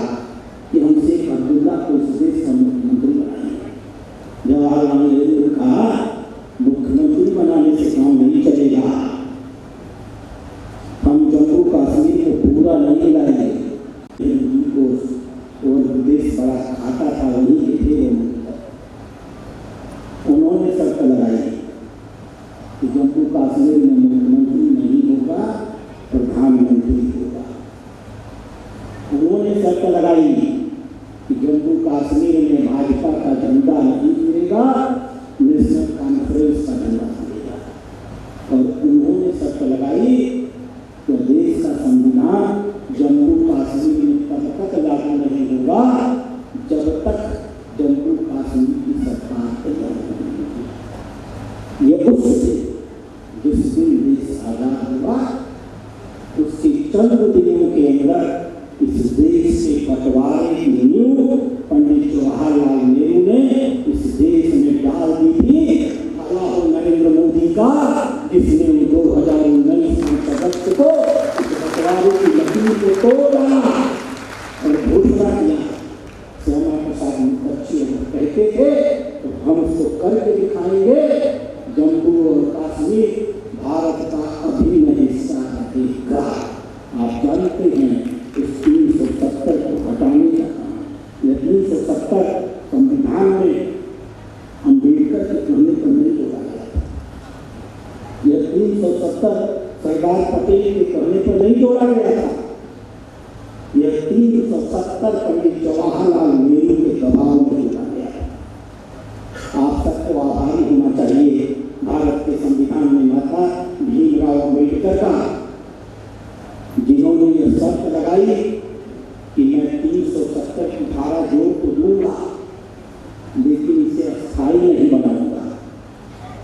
कि हम शेख अब्दुल्ला को इस देश का मुख्यमंत्री बनाएंगे। जवाहरलाल नेहरू ने कहा, मुख्यमंत्री बनाने से काम नहीं चलेगा, हम जम्मू कश्मीर को पूरा नहीं लाएंगे। देश बड़ा खाता था, वहीं के थे। उन्होंने शर्त लगाई कि जम्मू कश्मीर में मुख्यमंत्री नहीं होगा, प्रधानमंत्री होगा। उन्होंने शर्त लगाई कि जम्मू कश्मीर में भाजपा का झंडा नहीं गिरेगा, नेशनल कॉन्फ्रेंस का झंडा गिरेगा। और उन्होंने शर्त लगाई कि देश का संविधान जम्मू कश्मीर में तब तक लागू नहीं होगा जब तक जम्मू कश्मीर की सरकार तैयार नहीं होगी। ये उस जिस दिन देश आजाद हुआ, उसके चंद दिनों के अंदर इस देश के बंटवारे की नींव पंडित जवाहरलाल नेहरू ने इस देश में डाल दी थी। अल्लाह नरेंद्र मोदी का, जिसने 2019 अगस्त को बंटवारे की लकीर को तोड़ डाला और घोषणा किया। श्यामा प्रसाद मुखर्जी कहते थे, तो हम उसको करके दिखाएंगे। जम्मू और कश्मीर भारत का अभिन्न हिस्सा रहेगा। आप जानते हैं इस 370 को हटाने का काम, 370 संविधान में अम्बेडकर के कहने पर नहीं जोड़ा गया था। यह 370 सरदार पटेल के कहने पर नहीं जोड़ा गया था। यह 370 पंडित जवाहरलाल नेहरू के दबाव में जोड़ा गया है। आप सबको आभारी होना चाहिए भारत के संविधान में माता भीमराव अम्बेडकर का, जिन्होंने यह शर्त लगाई कि मैं 370 की धारा जोड़ तो दूंगा, लेकिन इसे अस्थायी नहीं बनाऊंगा।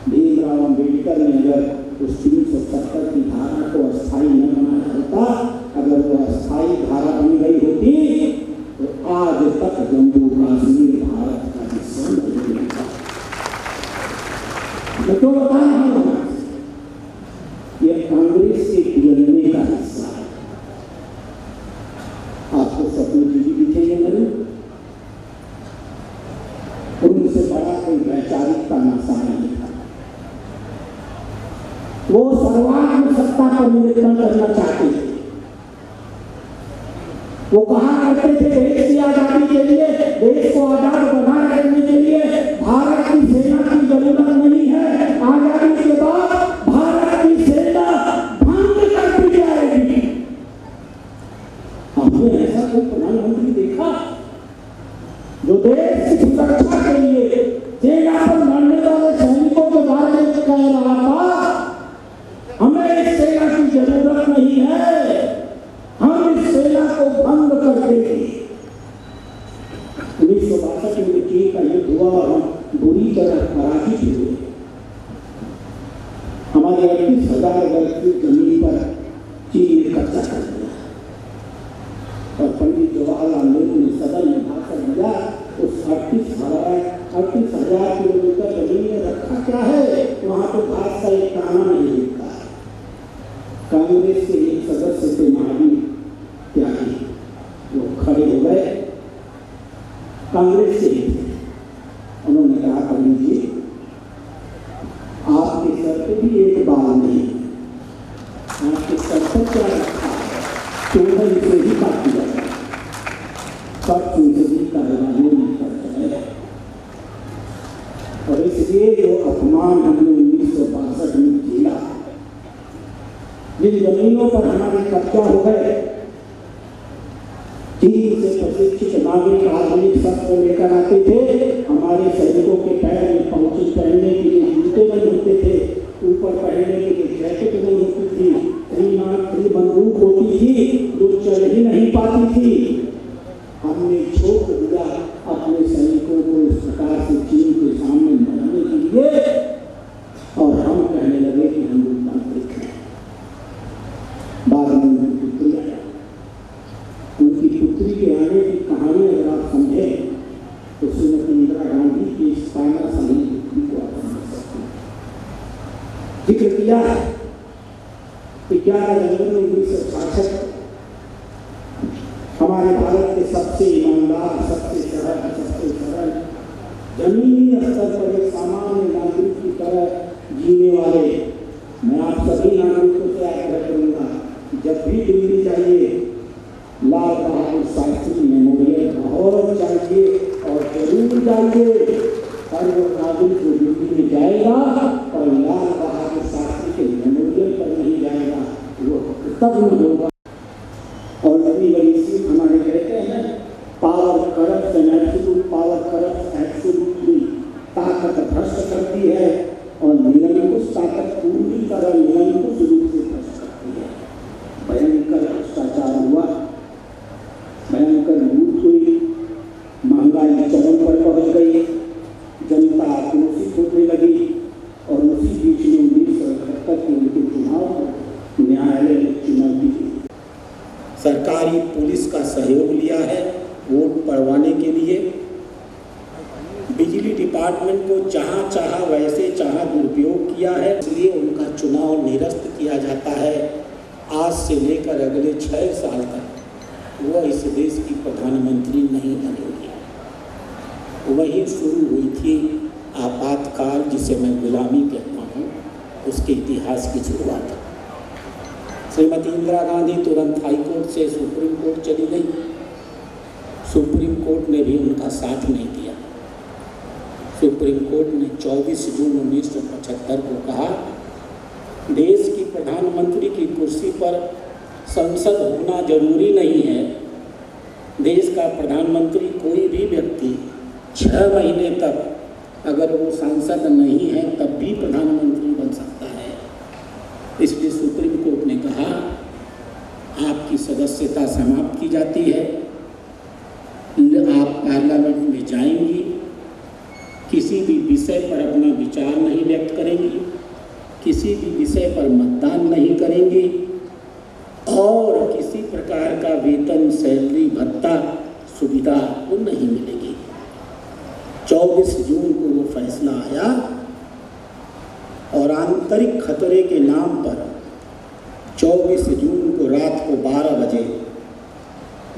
भीमराव अम्बेडकर ने अगर उस 370 की धारा को अस्थायी न बनाया होता, अगर वो अस्थायी धारा बन गई होती, तो आज तक जम्मू कश्मीर भारत का हिस्सा नहीं होता। मैं तो बता रहा हूँ, यह कांग्रेस वो सर्वात्म सत्ता पर नियंत्रण करना चाहते थे। वो कहा करते थे देश की आजादी के लिए, देश को आजाद बनाए रखने के लिए भारत की सेना की जरूरत नहीं है। आजादी के बाद भारत की सेना भंग कर दी जाएगी। हमने ऐसा कोई प्रधानमंत्री देखा जो देश की सुरक्षा के लिए सेना पर लड़ने वाले सैनिकों के बारे में कह रहा था, हमें इस सेना की जरूरत नहीं है, हम इस सेना को भंग कर देंगे। 1962 में चीन का युद्ध हुआ और हम बुरी तरह पराजित हुए। हमारे 38,000 वर्ग की जमीन पर चीन ने कब्जा कर लिया और पंडित जवाहरलाल नेहरू ने सदन में भाषण दिया। उस 38,000 किलोमीटर जमीन में रखा क्या है, वहां तो घास का एक दाना नहीं मिलता। कांग्रेस के एक सदस्य थे महावीर त्यागी, वो खड़े हो गए, कांग्रेस से उन्होंने कहा कवि जी आपके सर पे भी एक बाल नहीं, आपके सर पर क्या रखा तो इसे ही काट दिया जाए, सब संसदीय कार्यवाही नहीं कर रहे। और इसलिए जो अपमान हमने 1962 में झेला, जिन जमीनों पर हमारे कब्जा हो गए, चीन से प्रशिक्षित नागरिक आधुनिक शस्त्र लेकर आते थे, हमारे सैनिकों के पैर में पहुंचे पहनने के लिए जूते नहीं होते थे, ऊपर पहनने के लिए जैकेट नहीं होती थी, त्रि बंदूक होती थी जो चल ही नहीं पाती थी। हमने छोड़ दिया अपने सैनिकों को इस प्रकार से चीन के सामने लड़ने के लिए, और हम कहने लगे कि हम लोकतांत्रिक हैं। बाद में उनकी पुत्री आया, उनकी पुत्री के आने की कहानी अगर आप समझें तो श्रीमती इंदिरा गांधी की इस 15 साल की पुत्री को आप समझ सकते हैं। जिक्र किया कि 11 जनवरी 1966 हमारे भारत के सबसे ईमानदार, सबसे सरल जमीनी स्तर पर एक सामान्य नागरिक की तरह जीने वाले, मैं आप सभी नागरिकों से आग्रह करूंगा, जब भी दिल्ली जाइए लाल बहादुर शास्त्री मेमोरियल बहुत चाहिए और जरूर जाइए। हर वो नागरिक जो दिल्ली में जाएगा और लाल बहादुर शास्त्री के मेमोरियल पर नहीं जाएगा वो तब न होगा। और बड़ी बड़ी सीख हमारे कहते हैं, power corrupt and absolute power corrupt absolutely, ताकत भ्रष्ट करती है और निरंकुश ताकत पूरी तरह निरंकुश रूप से भ्रष्ट करती है। भयंकर भ्रष्टाचार हुआ, भयंकर लूट हुई, महंगाई चरम पर पहुंच गई, जनता आक्रोशित होने लगी और उसी बीच में 1971 के उनके चुनाव न्यायालय ने चुनौती दी। सरकारी पुलिस का सहयोग लिया है वोट पड़वाने के लिए। बिजली डिपार्टमेंट को जहां चाहा वैसे चाहा दुरुपयोग किया है, इसलिए उनका चुनाव निरस्त किया जाता है। आज से लेकर अगले 6 साल तक वह इस देश की प्रधानमंत्री नहीं बनेंगी। वही शुरू हुई थी आपातकाल, जिसे मैं गुलामी कहता हूँ, उसके इतिहास की शुरुआत। श्रीमती इंदिरा गांधी तुरंत हाई कोर्ट से सुप्रीम कोर्ट चली गई। सुप्रीम कोर्ट ने भी उनका साथ नहीं दिया। सुप्रीम कोर्ट ने 24 जून 1975 को कहा, देश की प्रधानमंत्री की कुर्सी पर संसद होना जरूरी नहीं है। देश का प्रधानमंत्री कोई भी व्यक्ति 6 महीने तक अगर वो सांसद नहीं है तब भी प्रधानमंत्री बन सकता है। इसलिए सुप्रीम कोर्ट ने कहा, आपकी सदस्यता समाप्त की जाती है, आप पार्लियामेंट में जाएंगी, किसी भी विषय पर अपना विचार नहीं व्यक्त करेंगी, किसी भी विषय पर मतदान नहीं करेंगी और किसी प्रकार का वेतन, सैलरी, भत्ता, सुविधा आपको नहीं मिलेगी। 24 जून को वो फैसला आया और आंतरिक खतरे के नाम पर 24 जून को रात को 12 बजे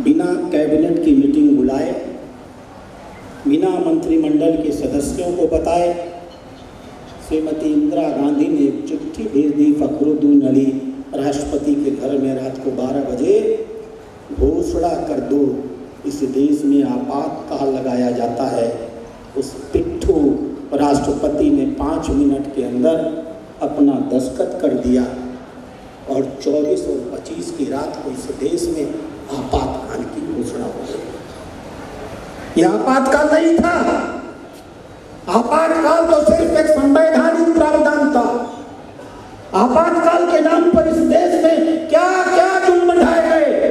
बिना कैबिनेट की मीटिंग बुलाए, बिना मंत्रिमंडल के सदस्यों को बताए, श्रीमती इंदिरा गांधी ने एक चिट्ठी भेज दी फखरुद्दीन अली राष्ट्रपति के घर में रात को 12 बजे, घोषणा कर दो इस देश में आपातकाल लगाया जाता है। उस पिट्ठू राष्ट्रपति ने 5 मिनट के अंदर अपना दस्तखत कर दिया और 24 और 25 की रात को इस देश में आपातकाल की घोषणा हो गई। यह आपातकाल नहीं था, आपातकाल तो सिर्फ एक संवैधानिक प्रावधान था। आपातकाल के नाम पर इस देश में क्या क्या जुल्म ढाए गए।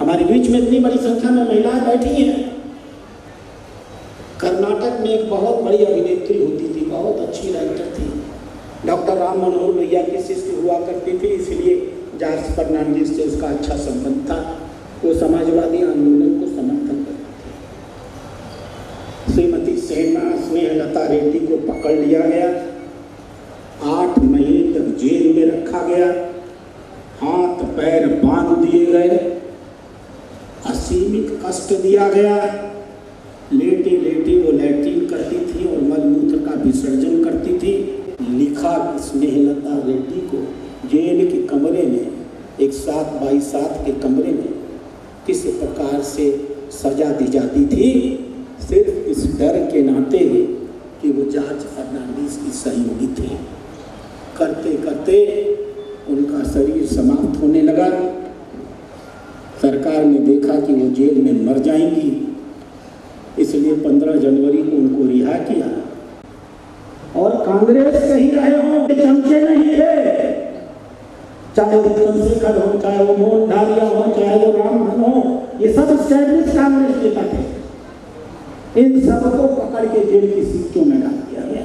हमारे बीच में इतनी बड़ी संख्या में महिलाएं बैठी हैं। कर्नाटक में एक बहुत बड़ी अभिनेत्री होती थी, बहुत अच्छी राइटर थी, डॉक्टर राम मनोहर लोहिया की शिष्य हुआ करती थी, इसलिए जॉर्ज फर्नांडिस से उसका अच्छा संबंध था। वो समाजवादी आंदोलन को समर्थन करती थी। श्रीमती स्नेहलता रेड्डी को पकड़ लिया गया, 8 महीने तक जेल में रखा गया, हाथ पैर बांध दिए गए, असीमित कष्ट दिया गया। लेटी लेटी वो लैट्रिन करती थी और मलमूत्र का विसर्जन करती थी। लिखा स्नेहलता रेड्डी को जेल के कमरे में, एक 7x7 के कमरे में किस प्रकार से सजा दी जाती थी, सिर्फ इस डर के नाते कि वो जॉर्ज फर्नांडिस की सहयोगी थे। करते करते उनका शरीर समाप्त होने लगा। सरकार ने देखा कि वो जेल में मर जाएंगी, इसलिए 15 जनवरी को उनको रिहा किया। और कांग्रेस कहीं रहे हों, चमचे नहीं थे, चाहे वो चंद्रशेखर हो, चाहे वो मोहन धारिया हो, चाहे वो रामधन हो, ये सब स्टैब्लिश कांग्रेस नेता थे। इन सबको पकड़ के जेल की सीटों में डाल दिया गया।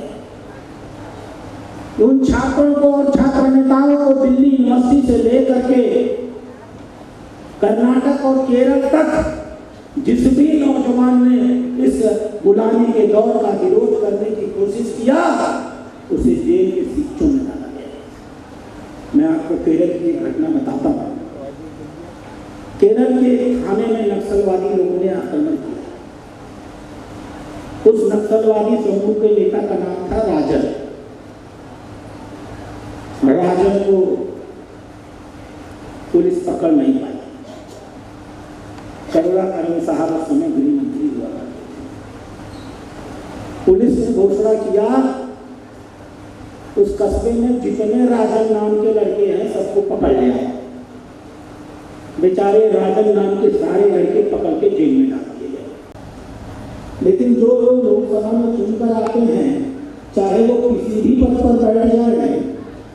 उन छात्रों को और छात्र नेताओं को दिल्ली यूनिवर्सिटी से लेकर के कर्नाटक और केरल तक जिस भी नौजवान ने इस गुलामी के दौर का विरोध करने की कोशिश किया, उसे जेल के सीटों में डाला गया। मैं आपको केरल की घटना बताता हूँ। केरल के थाने में नक्सलवादी लोगों ने आक्रमण किया। उस नक्सलवादी समूह के नेता का नाम था राजन। राजन को पुलिस पकड़ नहीं पाई। करुणाकरण साहब उस समय गृह मंत्री हुआ करते थे। पुलिस ने घोषणा किया उस कस्बे में जितने राजन नाम के लड़के हैं सबको पकड़ लिया। बेचारे राजन नाम के सारे लड़के पकड़ के जेल में डाल दिए गए। लेकिन जो लोग लोकसभा में चुनकर आते हैं, चाहे वो किसी भी पद पर बैठ जाए,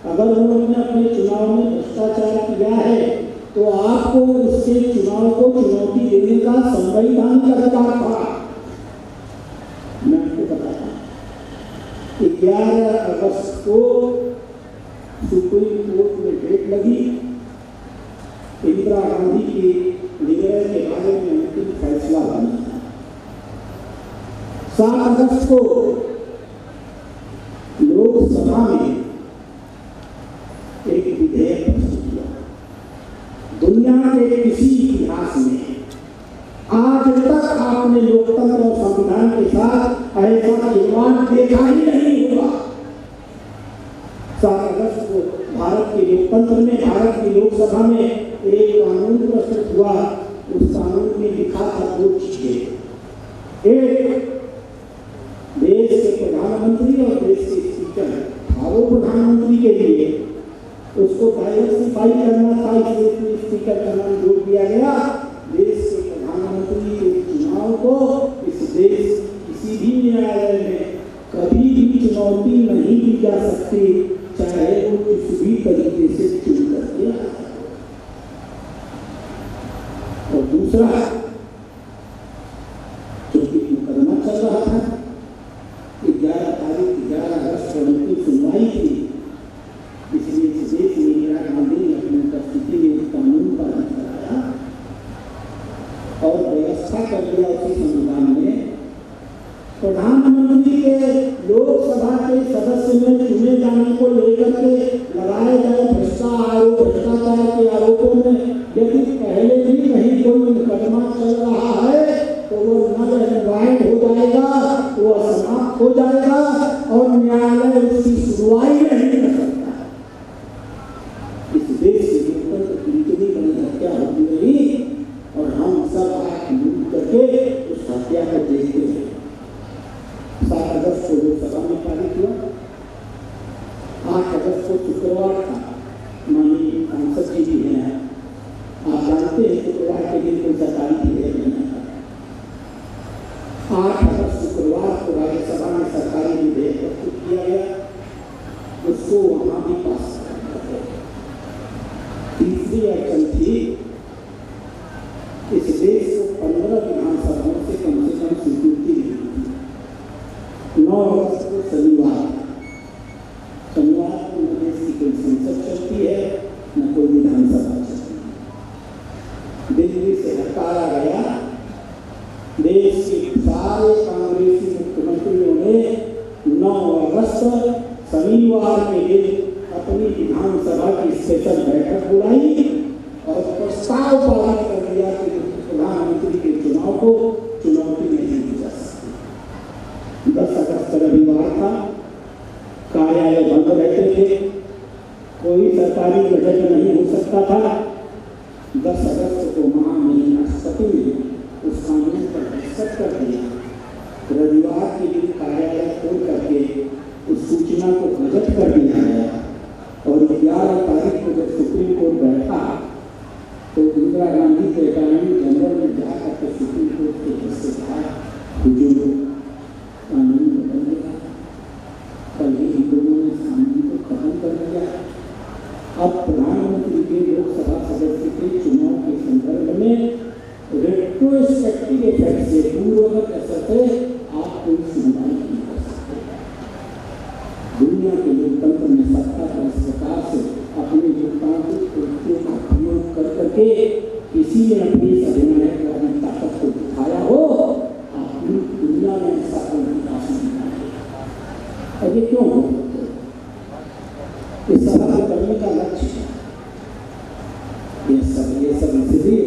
अगर उन्होंने अपने चुनाव में भ्रष्टाचार किया है तो आपको उसके चुनाव को चुनौती देने का संवैधानिक अधिकार था। मैं आपको बताता हूँ, 11 अगस्त को सुप्रीम कोर्ट में डेट लगी। इंदिरा गांधी के निर्णय के बारे में अंतिम फैसला होना था। 7 अगस्त को लोकसभा में एक विधेयक प्रस्तुत हुआ। दुनिया के किसी इतिहास में आज तक आपने लोकतंत्र और संविधान के साथ ऐसा निर्माण देखा ही नहीं होगा। 7 अगस्त को भारत के लोकतंत्र में, भारत की लोकसभा में एक कानून प्रस्तुत हुआ। उस कानून में लिखा था 2 चीजें। एक, देश के प्रधानमंत्री और देश के स्पीकर वो प्रधानमंत्री के लिए उसको डाइवर्सिफाई करना था, इसलिए स्पीकर का नाम जोड़ दिया गया। देश के प्रधानमंत्री के चुनाव को इस देश किसी भी न्यायालय में कभी भी चुनौती नहीं दी जा सकती, चाहे वो किसी भी तरीके से चुन करके। और दूसरा, क्योंकि मुकदमा चल रहा था, 11 अगस्त को उनकी सुनवाई थी, इसलिए इस देश में इंदिरा गांधी ने अपनी उपस्थिति में कानून पारित कराया और व्यवस्था कर दिया उसी संविधान में। प्रधानमंत्री के लोकसभा के सदस्य में चुने जाने को सुनवाई नहीं कर सकता। इस देश के लोकतंत्र की इतनी बड़ी हत्या होती रही और हम सब हाथ मिल करके उस हत्या को देखते हैं। 7 अगस्त को लोकसभा में पारित हुआ। 8 अगस्त को शुक्रवार था। माननीय सांसद जी भी हैं, आप जानते हैं शुक्रवार के दिन कोई सरकारी विधेयक नहीं आता। 8 अगस्त शुक्रवार को राज्यसभा में सरकारी विधेयक प्रस्तुत किया गया, उसको वहां भी पास करना है। तीसरी अड़चन थी, इस देश को 15 विधानसभाओं से कम स्वीकृति नहीं थी। 9 अगस्त को शनिवार को न देश की कोई संसद चलती है न कोई विधानसभा चलती है। दिल्ली से हटाया गया। देश के सारे कांग्रेसी मुख्यमंत्रियों ने 9 अगस्त शनिवार के दिन अपनी विधानसभा की स्पेशल बैठक बुलाई और प्रस्ताव पारित कर दिया कि प्रधानमंत्री के चुनाव को चुनौती नहीं दी जा सकती। 10 अगस्त रविवार था, कार्यालय बंद रहते थे, कोई सरकारी बजट नहीं हो सकता था। 10 अगस्त को महामहिम राष्ट्रपति ने उस कानून पर दस्तखत कर दिया। रविवार के दिन कार्यालय खोल करके उस सूचना को गजट कर दिया गया और 11 तारीख को जब सुप्रीम कोर्ट बैठा तो इंदिरा गांधी के अटॉर्नी जनरल ने जाकर के सुप्रीम कोर्ट के जज से कहा कि जो कानून बदलेगा, कल ही लोगों ने कानून को खत्म कर दिया। अब प्रधानमंत्री के लोकसभा सदस्य के चुनाव के संदर्भ में रेट्रोस्पेक्टिव इफेक्ट से पूर्ववत असर से आप कोई सुनवाई नहीं कर सकते। दुनिया के लोकतंत्र में सत्ता का इस प्रकार से अपने लोकतांत्रिक प्रक्रिया का उपयोग कर करके किसी ने अपनी संवैधानिक वाली ताकत को दिखाया हो, अपनी दुनिया में ऐसा कोई विकास नहीं है। और ये क्यों हो? इस सभा को करने का लक्ष्य है ये सब इसलिए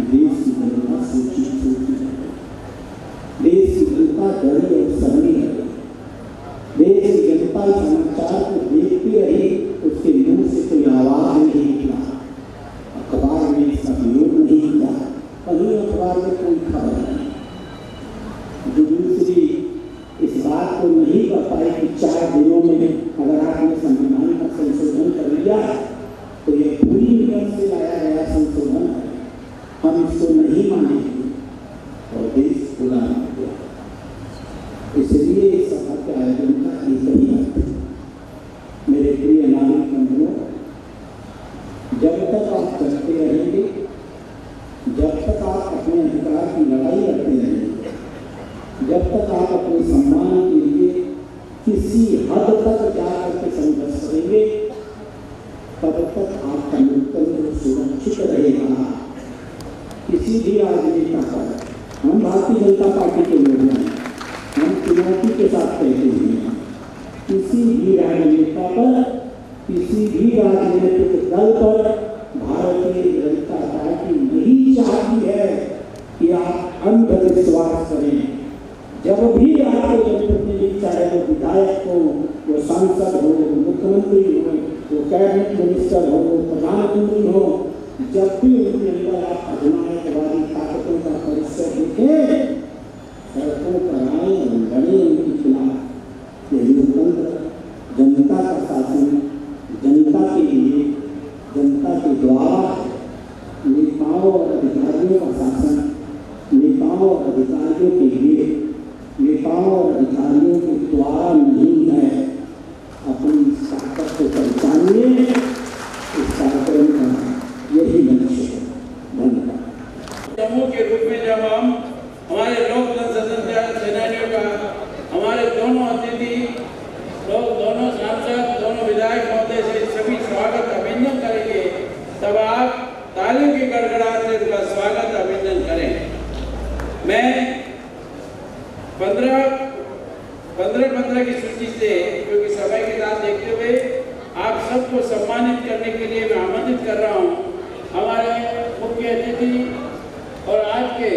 देश की जनता सोची देश की जनता डरी और सहमी है। देश की जनता समाचार को देखती रही, उसके मुंह से कोई आवाज नहीं निकला, अखबार में इसका विरोध नहीं किया, कहीं अखबार में कोई खबर नहीं। दूसरी इस बात को नहीं कर पाई कि 4 दिनों में अगर आपने संविधान का संशोधन कर लिया तो ये पूरी नियम से लाया गया संशोधन है, हम इसको नहीं मानेंगे और देश खुला हो गया। इसलिए इस सभा के आयोजन का एक ही अर्थ है। मेरे प्रिय नागरिक बंधुओं, जब तक आप चलते रहेंगे, जब तक आप अपने अधिकार की लड़ाई लड़ते रहेंगे, जब तक आप अपने सम्मान के लिए किसी हद तक जाकर के संघर्ष करेंगे, तब तक आपका लोकतंत्र सुरक्षित रहेगा। किसी भी राजनेता पर, हम भारतीय जनता पार्टी के लोग हैं, हम चुनौती के साथ कहते हैं, किसी भी राजनेता पर, किसी भी राजनीतिक दल पर भारतीय जनता पार्टी नहीं चाहती है कि आप अंधविश्वास करें। जब भी आपके जनप्रतिनिधि, चाहे वो विधायक हो, वो सांसद हो, मुख्यमंत्री हो, वो कैबिनेट मिनिस्टर हो, प्रधानमंत्री हो, जब भी उनके अंदर आप अधिनायकवादी ताकतों का परिचय देखें, सड़कों पर आए और लड़े उनके खिलाफ। ये लोकतंत्र जनता का शासन, जनता के लिए, जनता के द्वारा, नेताओं और अधिकारियों का शासन, नेताओं और अधिकारियों के लिए, नेताओं और अधिकारियों के द्वारा नहीं है। अपनी ताकत को पहचानिए। इस कार्यक्रम का यही लक्ष्य है। धन्यवाद। समूह के रूप में जब हम हमारे लोकतंत्र स्वतंत्रता सेनानियों का, हमारे दोनों अतिथि लोग, दोनों सांसद, दोनों विधायक महोदय से सभी स्वागत अभिनंदन करेंगे, तब आप तालियों की गड़गड़ाहट से उनका स्वागत अभिनंदन करें। मैं 15 की सूची से, क्योंकि समय के साथ देखते हुए आप सबको सम्मानित करने के लिए मैं आमंत्रित कर रहा हूं। हमारे मुख्य अतिथि और आज के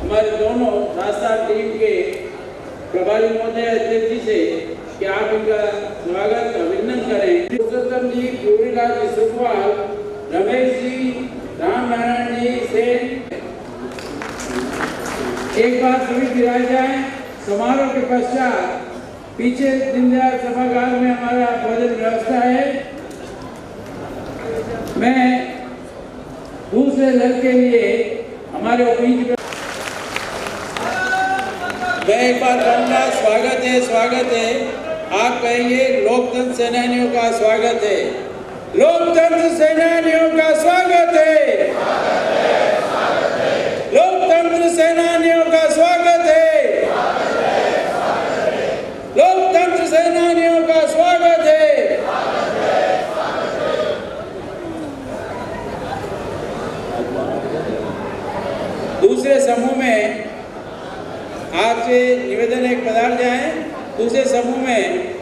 हमारे दोनों राजस्थान टीम के प्रभारी महोदय अध्यक्ष जी से कि आप इनका स्वागत अभिनंदन करें। पुरुषोत्तम जी, पूरीलाल जी सुखवाल, रमेश जी, राम नारायण जी सेन, एक बार सभी विराज जाएं। समारोह के पश्चात पीछे दीनदयाल सभागार में हमारा भोजन व्यवस्था है। मैं दूसरे दल के लिए हमारे बीच में मैं एक बार कहूँगा, स्वागत है, स्वागत है। आप कहेंगे लोकतंत्र सेनानियों का स्वागत है, लोकतंत्र सेनानियों का स्वागत है, लोकतंत्र सेनानियों का स्वागत है, लोकतंत्र सेनानियों का स्वागत है। दूसरे समूह में आपसे निवेदन एक पधार जाए। दूसरे समूह में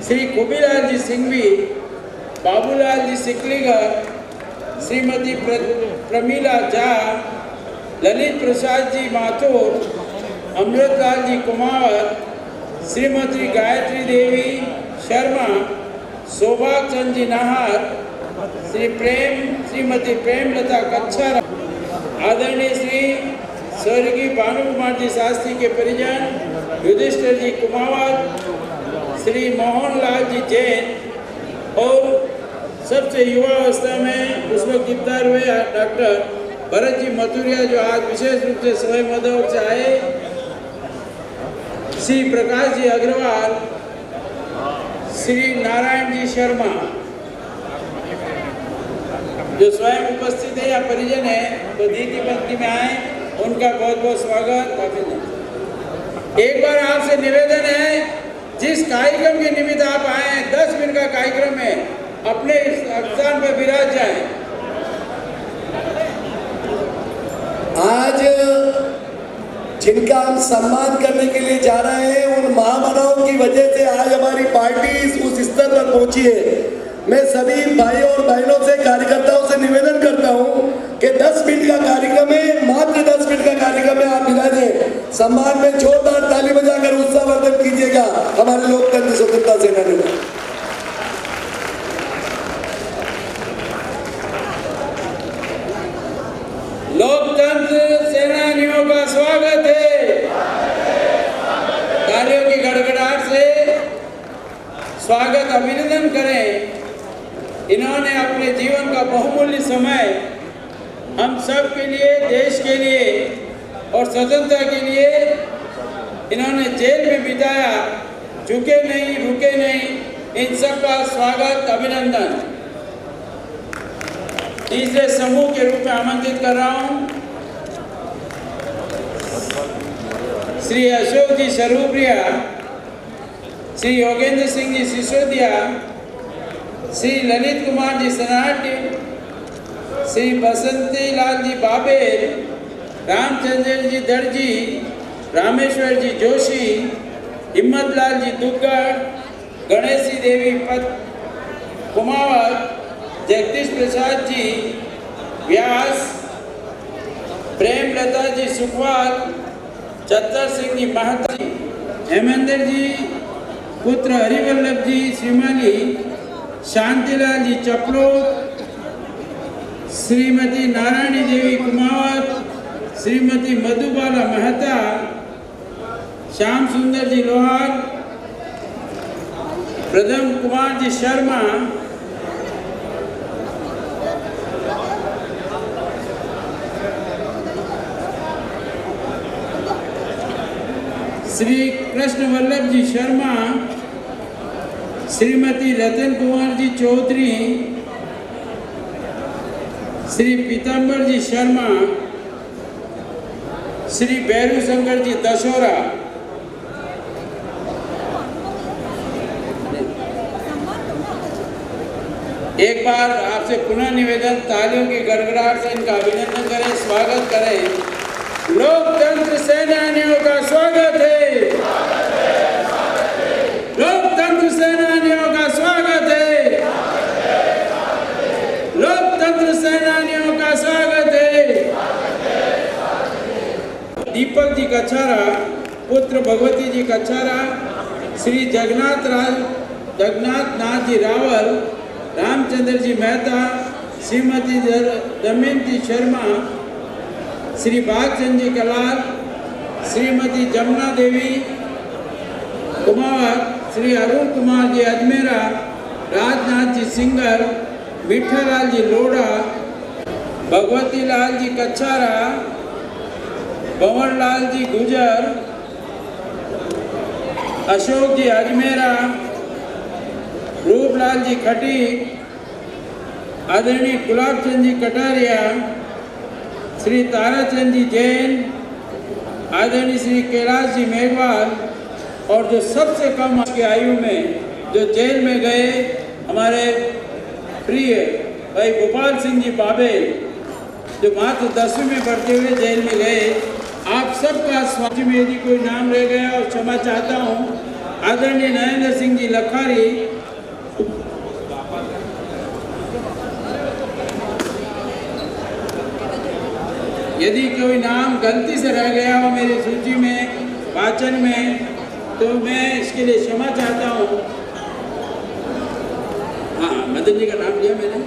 श्री खुबीलाल जी सिंघवी, बाबूलाल जी सिकलीगर, श्रीमती प्रमीला झा, ललित प्रसाद जी माथुर, अमृतलाल जी कुमावत, श्रीमती गायत्री देवी शर्मा, सौभाग चंद जी नाहर, श्रीमती प्रेमलता कच्छर, आदरणीय श्री स्वर्गीय भानु कुमार जी शास्त्री के परिजन युधिष्ठिर जी कुमावत, श्री मोहनलाल जी जैन और सबसे युवा अवस्था में उस वक्त गिरफ्तार हुए डॉक्टर भरत जी मथुरिया, जो आज विशेष रूप से सवाई माधोपुर से आए, श्री प्रकाश जी अग्रवाल, श्री नारायण जी शर्मा, जो स्वयं उपस्थित है या परिजन है तो नीति पंक्ति में आए, उनका बहुत बहुत स्वागत अभिनंदन। एक बार आपसे निवेदन है, जिस कार्यक्रम के निमित्त आप आए हैं, 10 मिनट का कार्यक्रम है, अपने स्थान पर विराज जाएं। आज जिनका हम सम्मान करने के लिए जा रहे हैं, उन महामानवों की वजह से आज हमारी पार्टी उस स्तर पर पहुंची है। मैं सभी भाइयों और बहनों से, कार्यकर्ताओं से निवेदन करता हूं कि 10 मिनट का कार्यक्रम है, मात्र 10 मिनट का कार्यक्रम है, आप विराजें। सम्मान में जोरदार ताली बजाकर उत्साहवर्धन कीजिएगा हमारे लोकतंत्र स्वतंत्रता सेनानी को। लोकतंत्र सेनानियों का स्वागत है। तालियों की गड़गड़ाहट से स्वागत अभिनंदन करें। इन्होंने अपने जीवन का बहुमूल्य समय हम सब के लिए, देश के लिए और स्वतंत्रता के लिए इन्होंने जेल में बिताया। झुके नहीं, रुके नहीं, इन सब का स्वागत अभिनंदन। तीसरे समूह के रूप में आमंत्रित कर रहा हूं श्री अशोक जी स्वरूप्रिया, श्री योगेंद्र सिंह जी सिसोदिया, श्री ललित कुमार जी सनाटी, श्री बसंती लाल जी बाबेर, रामचंद्र जी दर्जी, रामेश्वर जी जोशी, हिम्मत लाल जी दुग्गड़, गणेशी देवी पत कुमावत, जगदीश प्रसाद जी व्यास, प्रेमलता जी सुखवाल, चतर सिंह जी महता जी, हेमेंद्र जी पुत्र हरिवल्लभ जी श्रीमाली, शांतिलाल जी चपलोत, श्रीमती नारायणी देवी कुमावत, श्रीमती मधुबाला मेहता, श्याम सुंदर जी लोहार, प्रथम कुमार जी शर्मा, श्री कृष्ण वल्लभ जी शर्मा, श्रीमती रतन कुमार जी चौधरी, श्री पीताम्बर जी शर्मा, श्री बैरू शंकर जी दशोरा। एक बार आपसे पुनः निवेदन, तालियों की गड़गड़ाहट से इनका अभिनंदन करें, स्वागत करें। लोकतंत्र सेनानियों का स्वागत है, लोकतंत्र सेनानियों का स्वागत है, लोकतंत्र सेनानियों का स्वागत है। दीपक जी कच्छारा, पुत्र भगवती जी कच्छारा, श्री जगन्नाथ नाथ जी रावल, रामचंद्र जी मेहता, श्रीमती दमयंती शर्मा, श्री भागचंद जी कलाल, श्रीमती जमुना देवी कुमार, श्री अरुण कुमार जी अजमेरा, राजनाथ जी सिंगर, मिठालाल जी लोढ़ा, भगवती लाल जी कच्छारा, भंवरलाल जी गुजर, अशोक जी अजमेरा, रूपलाल जी खटीक, आदरणीय गुलाबचंद जी कटारिया, श्री ताराचंद जी जैन, आदरणीय श्री कैलाश जी मेघवाल, और जो सबसे कम की आयु में जो जेल में गए हमारे प्रिय भाई गोपाल सिंह जी बाबे, जो मात्र 10वीं में पढ़ते हुए जेल में गए। आप सबका स्वागत में यदि कोई नाम रह गया और क्षमा चाहता हूँ। आदरणीय नरेंद्र सिंह जी लखारी, यदि कोई नाम गलती से रह गया हो मेरी सूची में वाचन में, तो मैं इसके लिए क्षमा चाहता हूँ। हाँ, मदन जी का नाम लिया मैंने।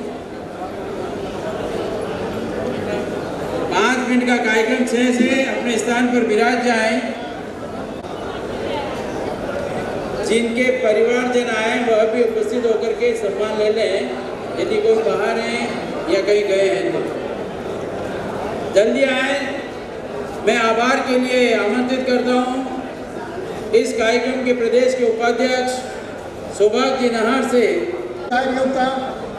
5 मिनट का कार्यक्रम 6 से अपने स्थान पर विराज जाएं। जिनके परिवारजन आए वह भी उपस्थित होकर के सम्मान ले लें, यदि कोई बाहर हैं या कहीं गए हैं तो जल्दी आए। मैं आभार के लिए आमंत्रित करता हूँ इस कार्यक्रम के प्रदेश के उपाध्यक्ष सौभाग्य जी नहर से कार्यों का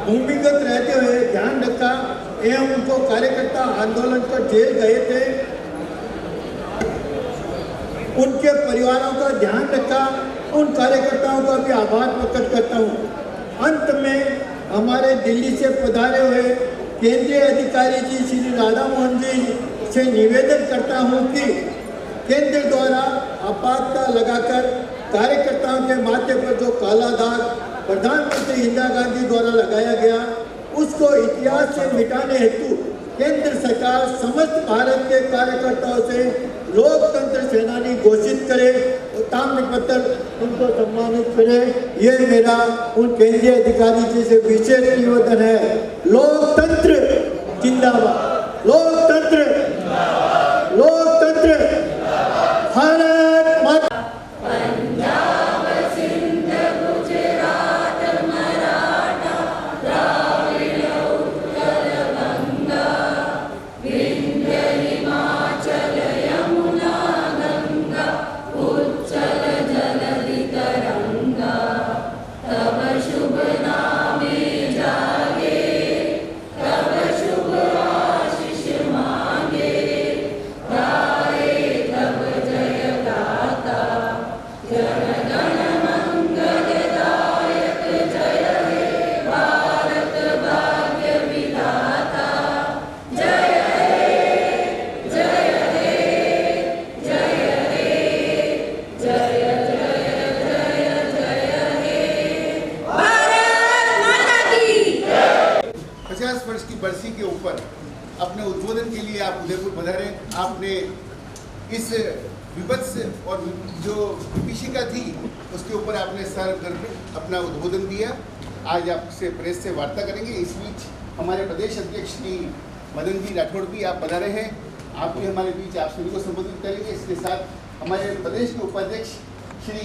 भूमिगत रहते हुए ध्यान रखा एवं उनको कार्यकर्ता आंदोलन कर जेल गए थे, उनके परिवारों का ध्यान रखा। उन कार्यकर्ताओं का भी आभार प्रकट करता हूँ। अंत में हमारे दिल्ली से पधारे हुए केंद्रीय अधिकारी जी श्री राधा मोहन जी से निवेदन करता हूँ कि केंद्र द्वारा आपातकाल लगाकर कार्यकर्ताओं के माथे पर जो काला दाग प्रधानमंत्री इंदिरा गांधी द्वारा लगाया गया, उसको इतिहास से मिटाने हेतु केंद्र सरकार समस्त भारत के कार्यकर्ताओं से लोकतंत्र सेनानी घोषित करे और ताम्र पत्र उनको सम्मानित करे। ये मेरा उन केंद्रीय अधिकारी जी से विशेष निवेदन है। लोकतंत्र जिंदाबाद, लोकतंत्र, लोकतंत्र, भारत माता। बरसी के ऊपर अपने उद्बोधन के लिए आप उदयपुर पधारे। आपने इस विभत्स और जो विभीषिका थी उसके ऊपर आपने सर करके अपना उद्बोधन दिया। आज आपसे प्रेस से वार्ता करेंगे। इस बीच हमारे प्रदेश अध्यक्ष श्री मदन जी राठौड़ भी आप पधारे हैं, आप भी हमारे बीच आप सभी को संबोधित करेंगे। इसके साथ हमारे प्रदेश के उपाध्यक्ष श्री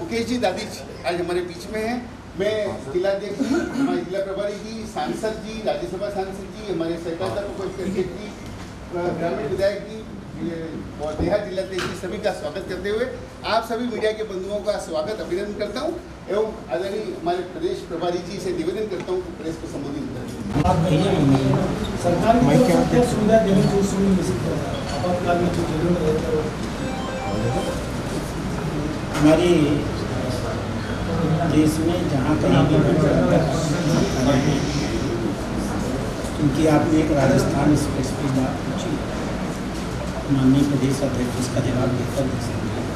मुकेश जी दादीज आज हमारे बीच में हैं। मैं जिलाध्यक्ष जी, हमारे जिला प्रभारी जी, सांसद जी, राज्यसभा सांसद जी, हमारे सहकारिता जी, ग्रामीण विधायक जी और देहात जिलाध्यक्ष जी सभी का स्वागत करते हुए आप सभी मीडिया के बंधुओं का स्वागत अभिनंदन करता हूं एवं आदरणीय हमारे प्रदेश प्रभारी जी से निवेदन करता हूं कि प्रेस को संबोधित करें। सरकार की सुविधा देने की आपातकाल में जो जरूरत है हमारी देश में जहाँ कहीं भी क्योंकि आपने एक राजस्थान स्पेसिफिक बात पूछी, माननीय प्रदेश अध्यक्ष उसका जवाब बेहतर दे सकते हैं।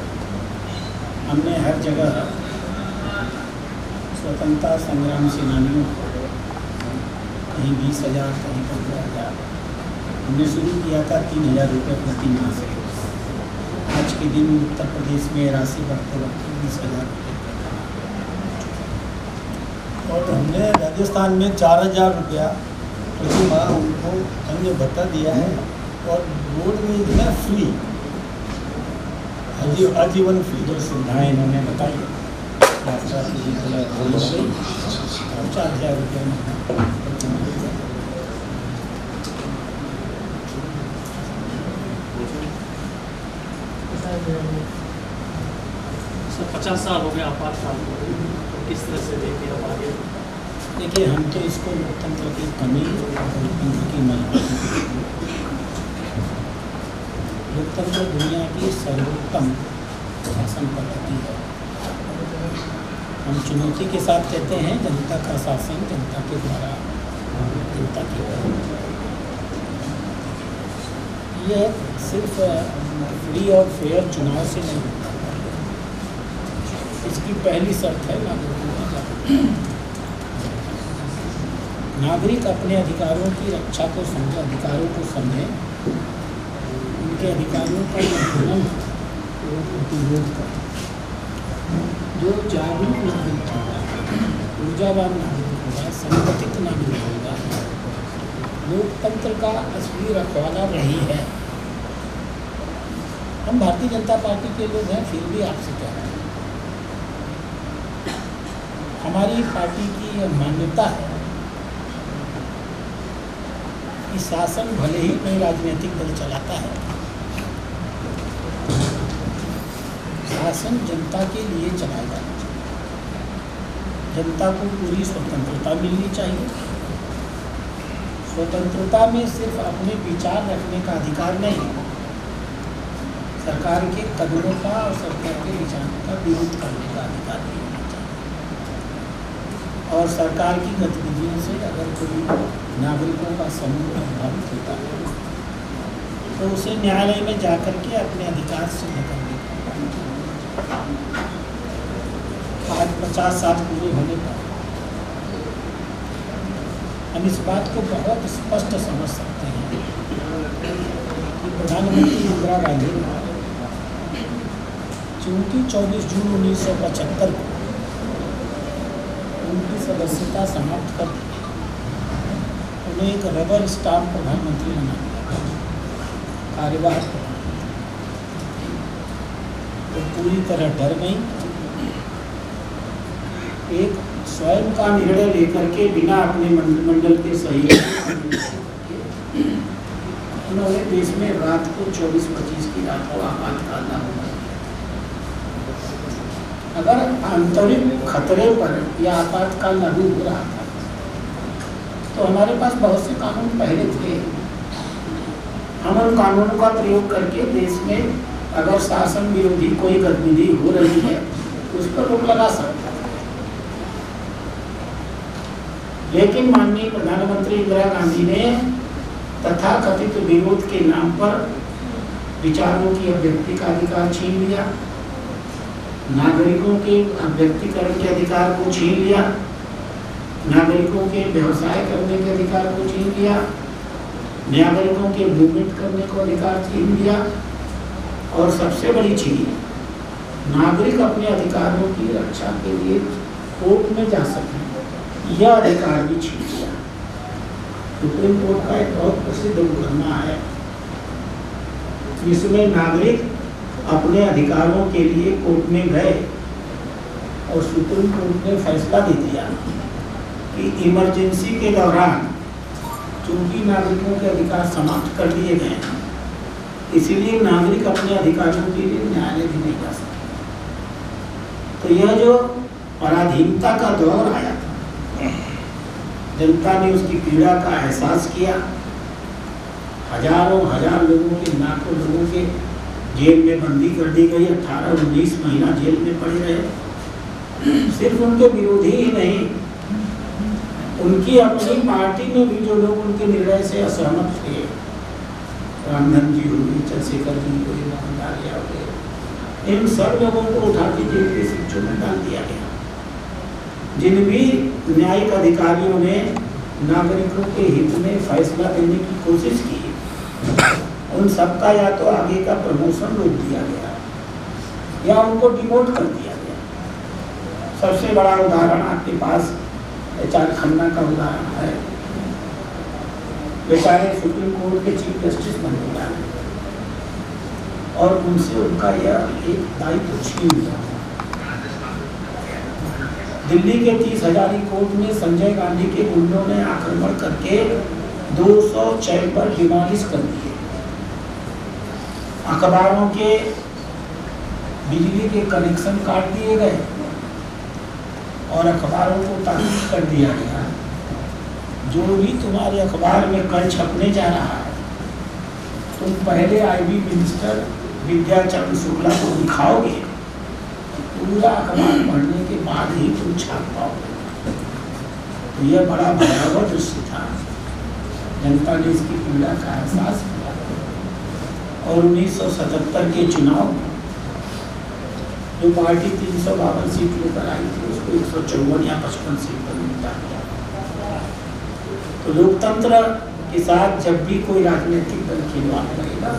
हमने हर जगह स्वतंत्रता संग्राम सेनानियों को कहीं 20,000 कहीं 15,000 हमने शुरू किया था 3,000 रुपये प्रति माह से। आज आज के दिन उत्तर प्रदेश में राशि बढ़ते बढ़ते 20,000 रुपये और हमने राजस्थान में 4,000 रुपया प्रति माह उनको अन्य भत्ता दिया है और रोडवेज में फ्री आजीवन फ्री जो सुविधाएँ इन्होंने बताई यात्रा की 4,000 रुपये में। सर 50 साल हो गए आपातकाल को, किस तरह से देखिए अब आगे? देखिए, हम तो इसको लोकतंत्र की कमी और लोकतंत्र की मजबूती, लोकतंत्र दुनिया की सर्वोत्तम शासन पद्धति है। हम चुनौती के साथ कहते हैं जनता का शासन जनता के द्वारा जनता की ओर। यह सिर्फ फ्री और फेयर चुनाव से नहीं होता, इसकी पहली शर्त है नागरिक अपने अधिकारों की रक्षा को समझे, अधिकारों को समझे, उनके अधिकारों का उल्लंघन प्रतिरोध करें। जो जागरूक नागरिक होगा, ऊर्जावान नागरिक होगा, संगठित नागरिक होगा, लोकतंत्र का असली रखवाला रही है। हम भारतीय जनता पार्टी के लोग हैं, फिर भी आपसे कह रहे हैं, हमारी पार्टी की यह मान्यता है कि शासन भले ही कोई राजनीतिक दल चलाता है, शासन जनता के लिए चलाया जाना चाहिए। जनता को पूरी स्वतंत्रता मिलनी चाहिए। स्वतंत्रता में सिर्फ अपने विचार रखने का अधिकार नहीं, सरकार के कदमों का और सरकार के विचारों का विरोध करने का अधिकार भी होना चाहिए। और सरकार की गतिविधियों से अगर कोई नागरिकों का समूह प्रभावित होता है तो उसे न्यायालय में जाकर के अपने अधिकार सिद्ध करने का। आज 50 साल पूरे होने पर हम इस बात को बहुत स्पष्ट समझ सकते हैं कि प्रधानमंत्री इंदिरा गांधी चूँकि 24 जून 1975 को उनकी सदस्यता समाप्त कर दी, उन्हें एक रबर स्टाम्प प्रधानमंत्री बना दिया, कार्यवाहक तो पूरी तरह डर गई। एक स्वयं का निर्णय लेकर के बिना अपने मंत्रिमंडल के सहयोग उन्होंने देश में रात को 24-25 की रात को आपातकाल लागू कर दिया। अगर आंतरिक खतरे पर यह आपातकाल लागू हो रहा था तो हमारे पास बहुत से कानून पहले थे। हम उन कानूनों का प्रयोग करके देश में अगर शासन विरोधी कोई गतिविधि हो रही है उस पर रोक लगा सकते हैं। लेकिन माननीय प्रधानमंत्री इंदिरा गांधी ने तथाकथित विरोध के नाम पर विचारों की अभिव्यक्ति का अधिकार छीन लिया, नागरिकों के अभिव्यक्तिकरण के अधिकार को छीन लिया, नागरिकों के व्यवसाय करने के अधिकार को छीन लिया, नागरिकों के मूवमेंट करने को अधिकार छीन लिया और सबसे बड़ी चीज नागरिक अपने अधिकारों की रक्षा के लिए कोर्ट में जा सके, यह अधिकार भी छीन लिया। सुप्रीम कोर्ट का एक बहुत प्रसिद्ध मुकदमा है जिसमें नागरिक अपने अधिकारों के लिए कोर्ट में गए और सुप्रीम कोर्ट ने फैसला दे दिया कि इमरजेंसी के दौरान चूंकि नागरिकों के अधिकार समाप्त कर दिए गए हैं, इसीलिए नागरिक अपने अधिकारों के लिए न्यायालय भी नहीं जा सकते। तो यह जो पराधीनता का दौर आया था, जनता ने उसकी पीड़ा का एहसास किया। हजारों हजार लोगों के, लाखों लोगों के जेल में बंदी कर दी गई, 18-19 महीना जेल में पड़े रहे। सिर्फ उनके विरोधी ही नहीं, उनकी अपनी पार्टी में भी जो लोग उनके निर्णय से असहमत थे, रामधन जी हुई, चंद्रशेखर जी हुई, मोहनलाल हुए, इन सब लोगों को उठा के जेल के शिक्षों में डाल दिया गया। जिन भी न्यायिक अधिकारियों ने नागरिकों के हित में फैसला देने की कोशिश की, उन सबका या तो आगे का प्रमोशन रोक दिया गया या उनको डिमोट कर दिया गया। सबसे बड़ा उदाहरण आपके पास HR खन्ना का उदाहरण है। बेचारे सुप्रीम कोर्ट के चीफ जस्टिस बन गया और उनसे उनका यह एक दायित्व छीन लिया। दिल्ली के 30 हजारी कोर्ट में संजय गांधी के गुंडों ने आक्रमण करके 200 चैम्बर डिमोलिश कर दिए। अखबारों के बिजली के कनेक्शन काट दिए गए और अखबारों को ताकीद कर दिया गया, जो भी तुम्हारे अखबार में कल छपने जा रहा है, तुम पहले IB मिनिस्टर विद्याचरण शुक्ला को दिखाओगे, पूरा अखबार पढ़ने के बाद ही तुम छाप पाओगे। तो यह बड़ा भयावह दृश्य था। जनता ने इसकी पीड़ा का एहसास किया और 1977 के चुनाव में जो पार्टी 352 सीट लेकर आई थी उसको 154 या 55 सीट पर निपटा दिया। तो लोकतंत्र के साथ जब भी कोई राजनीतिक दल खिलवाड़ करेगा,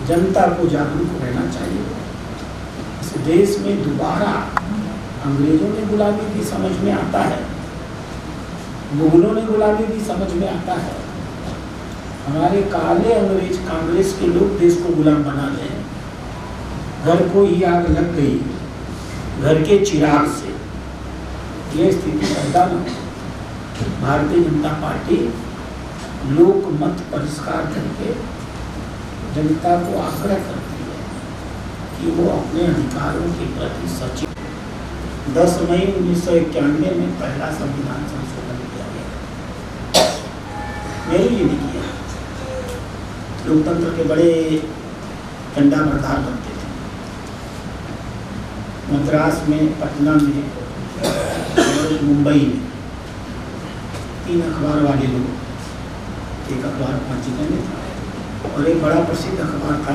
जनता को जागरूक रहना चाहिए। इस देश में दोबारा अंग्रेजों ने गुलामी भी समझ में आता है, मुगलों ने गुलामी भी समझ में आता है। हमारे काले अंग्रेज कांग्रेस के लोग देश को गुलाम बना ले। घर को ही आग लग गई, घर के चिराग से। यह स्थिति पैदा न हो। भारतीय जनता पार्टी लोकमत परिष्कार करके जनता को आग्रह करती है कि वो अपने अधिकारों के प्रति सचेत। 10 मई 1991 में पहला संविधान संशोधन किया गया। मेरे लिए नहीं किया। लोकतंत्र के बड़े झंडा बरदार बनते थे। मद्रास में, पटना में और मुंबई में 3 अखबार वाले लोग, एक अखबार पंचीकरण में था और एक बड़ा प्रसिद्ध अखबार था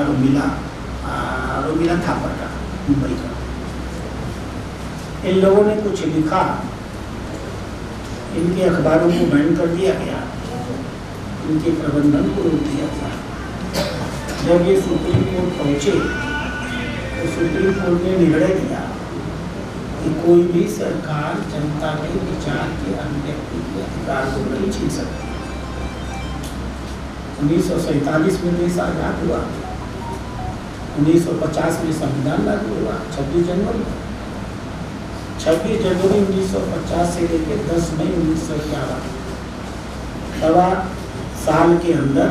रोमिला थापर का, मुंबई का। इन लोगों ने कुछ लिखा, इनके अखबारों को बैन कर दिया गया, इनके प्रबंधन को रोक दिया गया। जब ये सुप्रीम कोर्ट पहुंचे तो सुप्रीम कोर्ट ने निर्णय दिया कि कोई भी सरकार जनता के विचार के अभिव्यक्ति के अधिकार को नहीं छीन सकती। 1947 में देश आजाद हुआ, 1950 में संविधान लागू हुआ। 26 जनवरी 1950 से लेकर 10 मई 1951, सवा साल के अंदर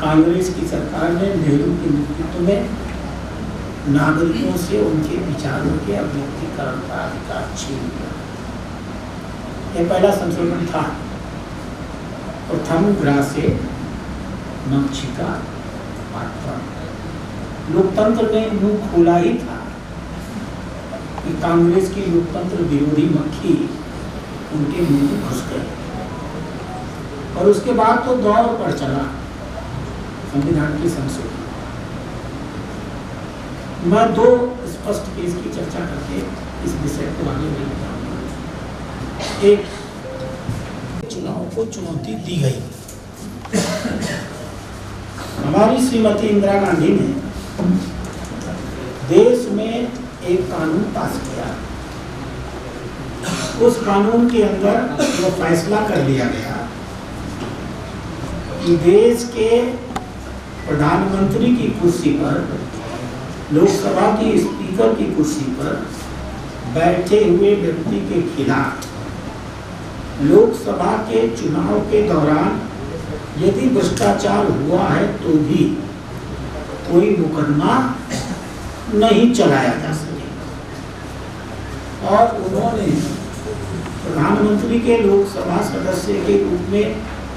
कांग्रेस की सरकार ने नेहरू के नेतृत्व में नागरिकों से उनके विचारों के अभिव्यक्तिकरण का अधिकार छीन लिया। यह पहला संशोधन था। प्रथम ग्रासे मक्षिका पाठ्यक्रम। लोकतंत्र ने मुंह खोला ही था कि कांग्रेस की लोकतंत्र विरोधी मक्खी उनके मुंह में घुस गई और उसके बाद तो दौर पर चला संविधान की संशोधन। मैं 2 स्पष्ट केस की चर्चा करके इस विषय को आगे ले जाऊंगा। एक, चुनाव को चुनौती दी गई। हमारी श्रीमती इंदिरा गांधी ने देश में एक कानून पास किया। उस कानून के अंदर वो फैसला कर लिया गया कि देश के प्रधानमंत्री की कुर्सी पर, लोकसभा की स्पीकर की कुर्सी पर बैठे हुए व्यक्ति के खिलाफ लोकसभा के चुनाव के दौरान यदि भ्रष्टाचार हुआ है तो भी कोई मुकदमा नहीं चलाया जा सकेगा। और उन्होंने प्रधानमंत्री के लोकसभा सदस्य के रूप में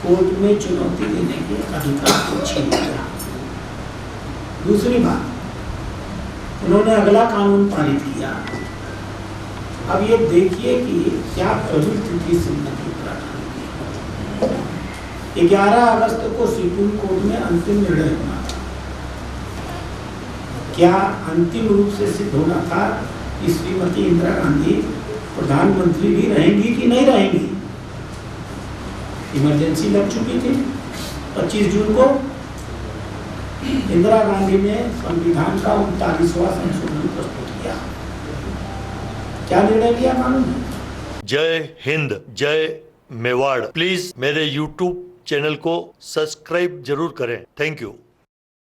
कोर्ट में चुनौती देने के अधिकार को छीन लिया। दूसरी बात, उन्होंने अगला कानून पारित किया। अब ये देखिए कि क्या प्रवृत्ति थी श्रीमती इंदिरा गांधी। 11 अगस्त को सुप्रीम कोर्ट में अंतिम निर्णय होना था। क्या अंतिम रूप से सिद्ध होना था कि श्रीमती इंदिरा गांधी प्रधानमंत्री भी रहेंगी कि नहीं रहेंगी। इमरजेंसी लग चुकी थी 25 जून को, इंदिरा गांधी ने संविधान का 39वां संशोधन प्रस्तुत किया। क्या निर्णय लिया मालूम है? जय हिंद, जय मेवाड़। प्लीज मेरे YouTube चैनल को सब्सक्राइब जरूर करें। Thank you.